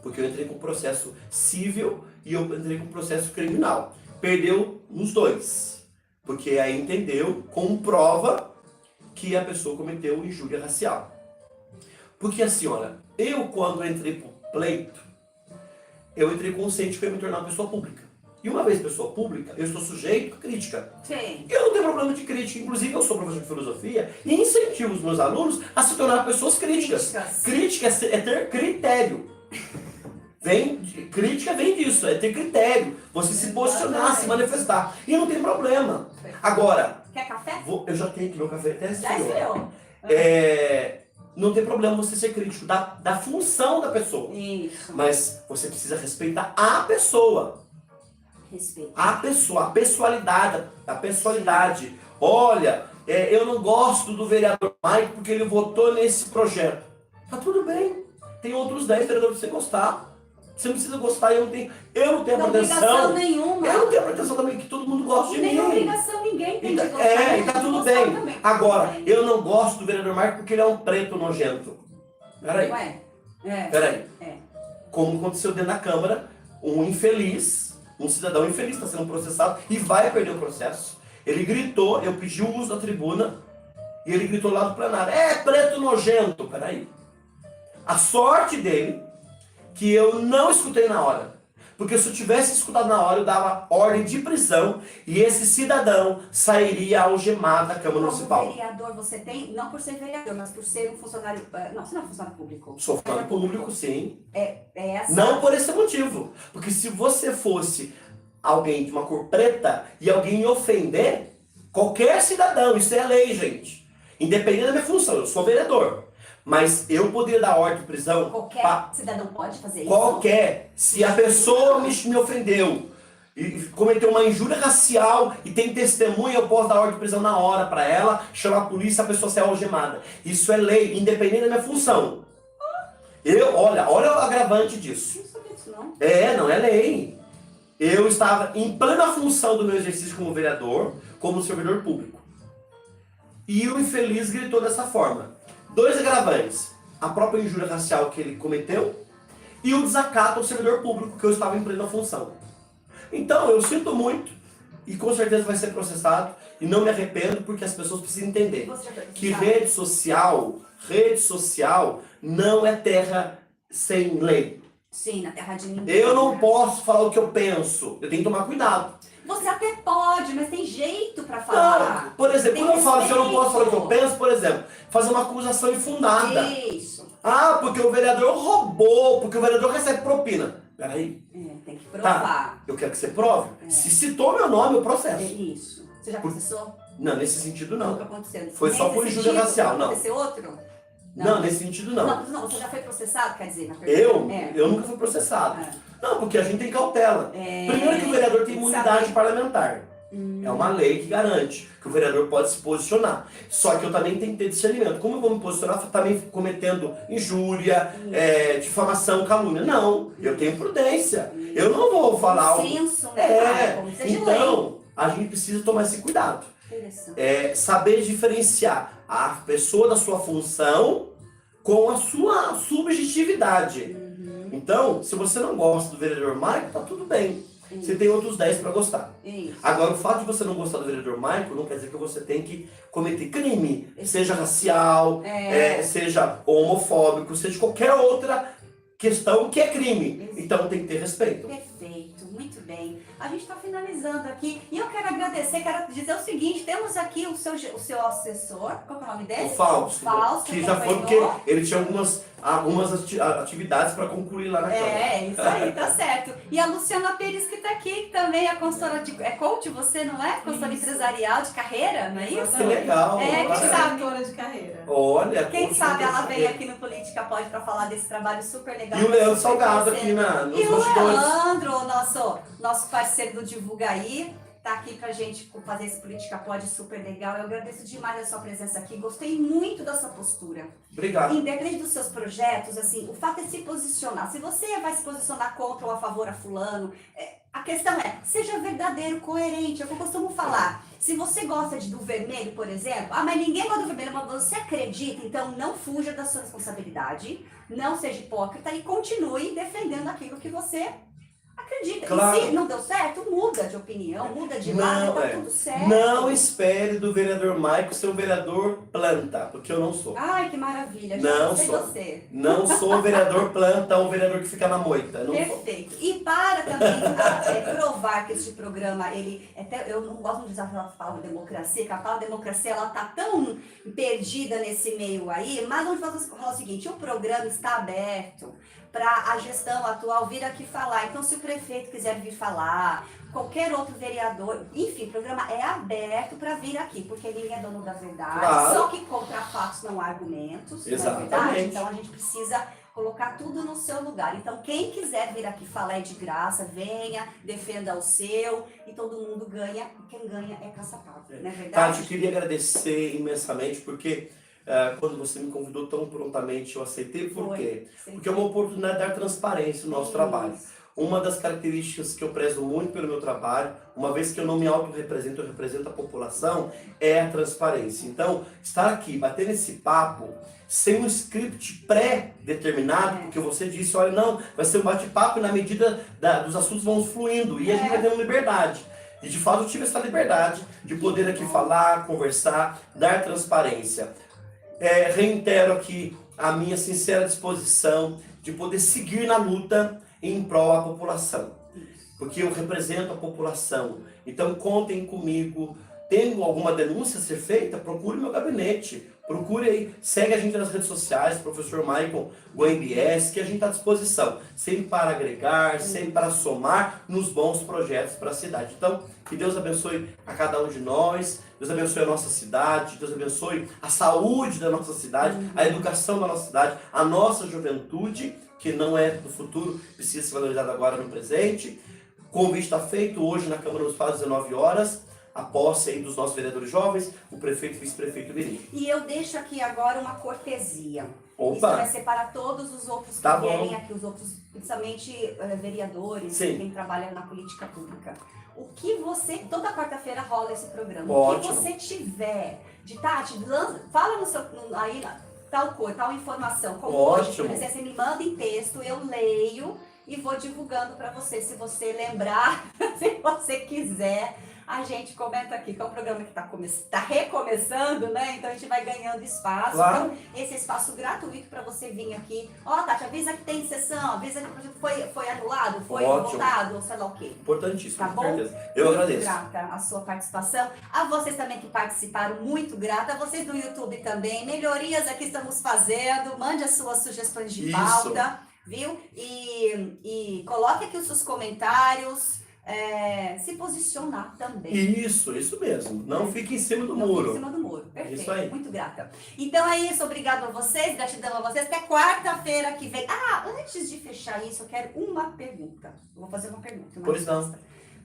porque eu entrei com processo civil e eu entrei com processo criminal. Perdeu nos 2, porque aí entendeu como prova que a pessoa cometeu injúria racial. Porque assim, olha, eu quando entrei pro pleito, eu entrei consciente que eu ia me tornar uma pessoa pública. E uma vez pessoa pública, eu estou sujeito a crítica. Sim. Eu não tenho problema de crítica, inclusive eu sou professor de filosofia e incentivo os meus alunos a se tornar pessoas críticas. Crítica é ter critério. Crítica vem disso, é ter critério. Você se posicionar, se manifestar. E não tem problema. Agora... Quer café? Eu já tenho aqui meu café até esfriou. Não tem problema você ser crítico da função da pessoa. Isso. Mas você precisa respeitar a pessoa. A pessoa, a pessoalidade. Olha, eu não gosto do vereador Mike porque ele votou nesse projeto. Tá tudo bem. Tem outros 10 vereadores pra você gostar. Você não precisa gostar, eu não tenho pretensão nenhuma. Eu não tenho pretensão também que todo mundo goste de mim. Nem obrigação ninguém tem de gostar. E tá tudo bem. Agora, eu não gosto do vereador Marco porque ele é um preto nojento. Peraí. Peraí. Como aconteceu dentro da Câmara, um cidadão infeliz está sendo processado e vai perder o processo. Ele gritou, eu pedi o uso da tribuna e ele gritou lá do plenário, preto nojento. Peraí. A sorte dele que eu não escutei na hora. Porque se eu tivesse escutado na hora, eu dava ordem de prisão e esse cidadão sairia algemado da Câmara Municipal. Como vereador, você tem, não por ser vereador, mas por ser um funcionário... Não, você não é funcionário público. Sou funcionário público, sim. Essa... Não por esse motivo. Porque se você fosse alguém de uma cor preta e alguém me ofender, qualquer cidadão, isso é lei, gente. Independente da minha função, eu sou vereador. Mas eu poderia dar ordem de prisão... Qualquer cidadão pode fazer isso? Qualquer. Se a pessoa me ofendeu e cometeu uma injúria racial e tem testemunha, eu posso dar ordem de prisão na hora para ela, chamar a polícia, a pessoa ser algemada. Isso é lei, independente da minha função. Olha o agravante disso. Não sabia disso, não. Não é lei. Eu estava em plena função do meu exercício como vereador, como servidor público. E o infeliz gritou dessa forma. 2 agravantes. A própria injúria racial que ele cometeu e o desacato ao servidor público que eu estava em plena função. Então, eu sinto muito e com certeza vai ser processado e não me arrependo porque as pessoas precisam entender que rede social não é terra sem lei. Sim, na terra de ninguém. Eu não né? posso falar o que eu penso. Eu tenho que tomar cuidado. Você até pode, mas tem jeito pra falar. Não, por exemplo, Tem quando eu falo que eu não posso falar o que eu respeito. penso, por exemplo, fazer uma acusação infundada. Isso. Ah, porque o vereador roubou, porque o vereador recebe propina. Peraí, Tem que provar. eu quero que você prove. É. Se citou meu nome, eu É processo. isso. Você já processou? Não, nesse sentido não. Nunca aconteceu. Foi só por injúria racial, não. Aconteceu outro? Não, nesse sentido não. Não, você já foi processado, quer dizer? Eu nunca fui processado. É. Não, porque a gente tem cautela. Primeiro que o vereador tem imunidade parlamentar. É uma lei que garante que o vereador pode se posicionar. Só que eu também tenho que ter discernimento. Como eu vou me posicionar também cometendo injúria, difamação, calúnia? Não, eu tenho prudência. Eu não vou falar algo. Senso, né? Como seja Então, a gente precisa tomar esse cuidado. Interessante. Saber diferenciar a pessoa da sua função com a sua subjetividade. Então, se você não gosta do vereador Maico, tá tudo bem. Você tem outros 10 para gostar. Isso. Agora, o fato de você não gostar do vereador Maico não quer dizer que você tem que cometer crime, seja racial, seja homofóbico, seja qualquer outra questão que é crime. Então tem que ter respeito. Perfeito, muito bem. A gente está finalizando aqui e eu quero agradecer, quero dizer o seguinte, temos aqui o seu assessor, qual é o nome dele? O Fausto, Fausto, que já foi porque ele tinha algumas atividades para concluir lá na Câmara. Isso aí, tá certo. E a Luciana Pires que tá aqui, que também é consultora é coach, você não é? Consultora empresarial de carreira, não é isso? Que legal. Quem olha. sabe? Consultora de carreira. Olha, Quem coach sabe ela de vem aqui no Política Pode para falar desse trabalho super legal. E o Leandro super Salgado crescendo. aqui nos E o bastidores. Leandro, nosso parceiro do Divulga Aí, tá aqui pra gente fazer esse Política Pode super legal. Eu agradeço demais a sua presença aqui. Gostei muito da sua postura. Obrigado. Independente dos seus projetos, assim, o fato é se posicionar. Se você vai se posicionar contra ou a favor a fulano, a questão é, seja verdadeiro, coerente. É o que eu costumo falar. Se você gosta do vermelho, por exemplo, mas ninguém gosta do vermelho, mas você acredita, então não fuja da sua responsabilidade, não seja hipócrita e continue defendendo aquilo que você acredita. Claro. E se não deu certo, muda de opinião, muda de lado, tá tudo certo. Não espere do vereador Maico ser um vereador planta, porque eu não sou. Ai, que maravilha. Não sei sou. você. Não sou um vereador planta, um vereador que fica na moita. Não sou. Perfeito. E para também provar que este programa, eu não gosto de usar a palavra democracia, que a palavra democracia ela tá tão perdida nesse meio aí, mas vamos falar o seguinte, o programa está aberto para a gestão atual vir aqui falar. Então, se o prefeito quiser vir falar, qualquer outro vereador, enfim, o programa é aberto para vir aqui, porque ninguém é dono da verdade, Claro. só que contra fatos não há argumentos, Exatamente. não é verdade? Então, a gente precisa colocar tudo no seu lugar. Então, quem quiser vir aqui falar é de graça, venha, defenda o seu, e todo mundo ganha, e quem ganha é Caçapava, não é verdade? Tati, eu queria agradecer imensamente, porque quando você me convidou tão prontamente, eu aceitei. Por quê? Porque é uma oportunidade de dar transparência no nosso trabalho. Uma das características que eu prezo muito pelo meu trabalho, uma vez que eu não me auto-represento, eu represento a população, é a transparência. Então, estar aqui, bater esse papo, sem um script pré-determinado, porque você disse, olha, não, vai ser um bate-papo e na medida dos assuntos vão fluindo, e a gente vai tendo liberdade. E de fato eu tive essa liberdade de poder aqui falar, conversar, dar transparência. Reitero aqui a minha sincera disposição de poder seguir na luta em prol da população, porque eu represento a população. Então contem comigo. Tendo alguma denúncia a ser feita, procure meu gabinete, procure aí, segue a gente nas redes sociais, professor Michael GoMBS, que a gente está à disposição, sempre para agregar, sempre para somar nos bons projetos para a cidade. Então, que Deus abençoe a cada um de nós, Deus abençoe a nossa cidade, Deus abençoe a saúde da nossa cidade, a educação da nossa cidade, a nossa juventude, que não é do futuro, precisa ser valorizada agora no presente. O convite está feito hoje na Câmara dos Deputados, 19 horas. A posse aí dos nossos vereadores jovens, o prefeito e o vice-prefeito virem. E eu deixo aqui agora uma cortesia. Opa. Isso vai ser para todos os outros que Tá vierem bom. aqui, os outros, principalmente vereadores, Sim. quem trabalha na política pública. O que você, toda quarta-feira rola esse programa. Ótimo. O que você tiver de Tati, fala no seu, aí, tal coisa, tal informação. Como hoje, por Ótimo. exemplo, você me manda em texto, eu leio e vou divulgando para você. Se você lembrar, se você quiser. a gente comenta aqui, que é um programa que tá recomeçando, né? Então a gente vai ganhando espaço. Claro. Então, esse espaço gratuito para você vir aqui. Ó, Tati, avisa que tem sessão, avisa que foi anulado, foi Ótimo. voltado, ou sei lá o quê. Importantíssimo, Tá com bom? certeza. Eu Muito agradeço. grata a sua participação. A vocês também que participaram, muito grata. A vocês do YouTube também. Melhorias aqui estamos fazendo. Mande as suas sugestões de Isso. pauta, viu? E coloque aqui os seus comentários. Se posicionar também. Isso mesmo. Não fique em cima do Não muro. Em cima do muro. Perfeito. Isso aí. Muito grata. Então é isso. Obrigado a vocês. Gratidão a vocês. Até quarta-feira que vem. Ah, antes de fechar isso, eu quero uma pergunta. Eu vou fazer uma pergunta. Pois não. resposta.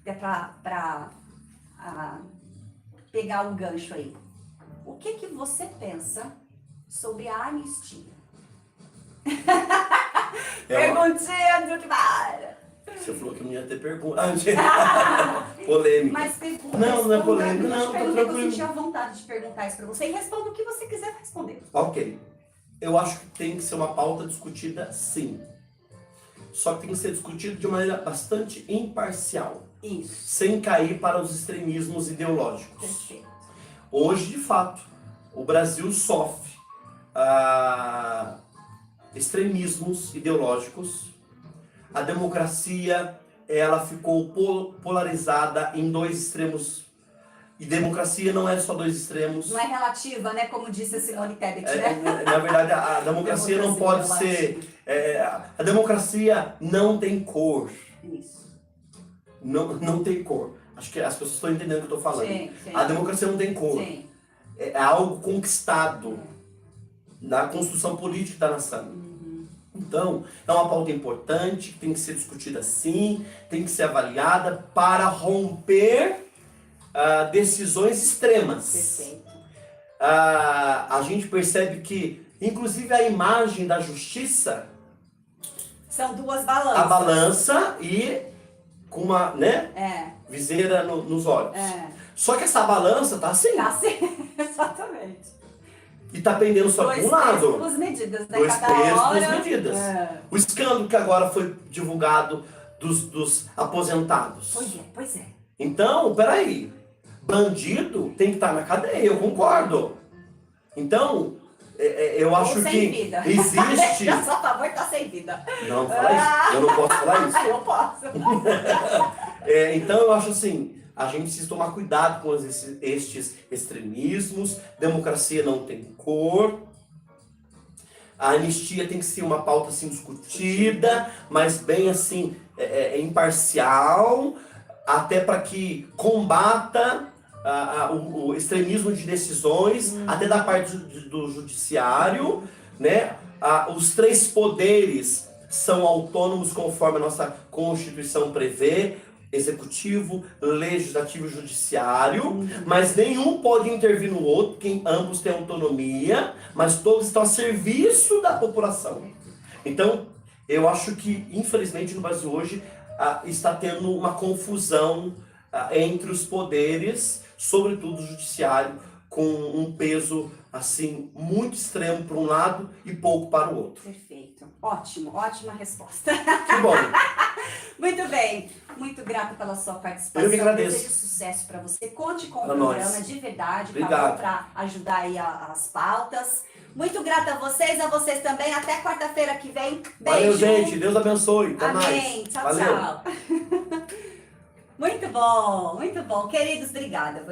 É para pegar o gancho aí. O que você pensa sobre a anistia? Perguntinha do que para. Você falou que não ia ter pergunta. Polêmica. Mas pergunta. Não é polêmica, não, tô Eu tranquilo. senti a vontade de perguntar isso para você e responda o que você quiser responder. Ok. Eu acho que tem que ser uma pauta discutida, sim. Só que tem que ser discutido de maneira bastante imparcial, Isso. sem cair para os extremismos ideológicos. Perfeito. Hoje, de fato, o Brasil sofre extremismos ideológicos. A democracia, ela ficou polarizada em dois extremos. E democracia não é só dois extremos. Não é relativa, né? Como disse a Simone Tebet, né? Na verdade, a democracia não pode ser... a democracia não tem cor. Isso. Não tem cor. Acho que as pessoas estão entendendo o que eu estou falando. Sim. A democracia não tem cor. Sim. É algo conquistado na construção política da nação. Então, é uma pauta importante, que tem que ser discutida sim, tem que ser avaliada para romper decisões extremas. Perfeito. A gente percebe que, inclusive, a imagem da justiça, São duas balanças. a balança e com uma, né, viseira nos olhos. Só que essa balança tá assim. Tá assim, exatamente. E tá pendendo só para um lado. Duas medidas, né? Dois Cada pesos, hora, duas medidas. O escândalo que agora foi divulgado dos aposentados. Pois é. Então, peraí. Bandido tem que estar na cadeia, eu concordo. Então, eu acho Ou sem que vida. existe... Eu sou a favor de estar sem vida. Não, fala isso. Eu não posso falar isso. Eu posso. Então, eu acho assim, a gente precisa tomar cuidado com estes extremismos. Democracia não tem cor. A anistia tem que ser uma pauta assim discutida, mas bem assim, imparcial, até para que combata o extremismo de decisões, até da parte do judiciário, né? Os três poderes são autônomos conforme a nossa Constituição prevê: executivo, legislativo e judiciário, mas nenhum pode intervir no outro, porque ambos têm autonomia, mas todos estão a serviço da população. Então, eu acho que, infelizmente, no Brasil hoje, está tendo uma confusão entre os poderes, sobretudo o judiciário, com um peso assim muito extremo para um lado e pouco para o outro. Perfeito. Ótimo, ótima resposta. Que bom. Muito bem. Muito grata pela sua participação. Eu que agradeço. Desejo sucesso para você. Conte com o Pra programa nós. de verdade, Obrigado. para ajudar aí as pautas. Muito grata a vocês também. Até quarta-feira que vem. Beijo. Valeu, gente. Deus abençoe. Até Amém. mais. Tchau, Valeu. tchau. Muito bom, muito bom. Queridos, obrigada.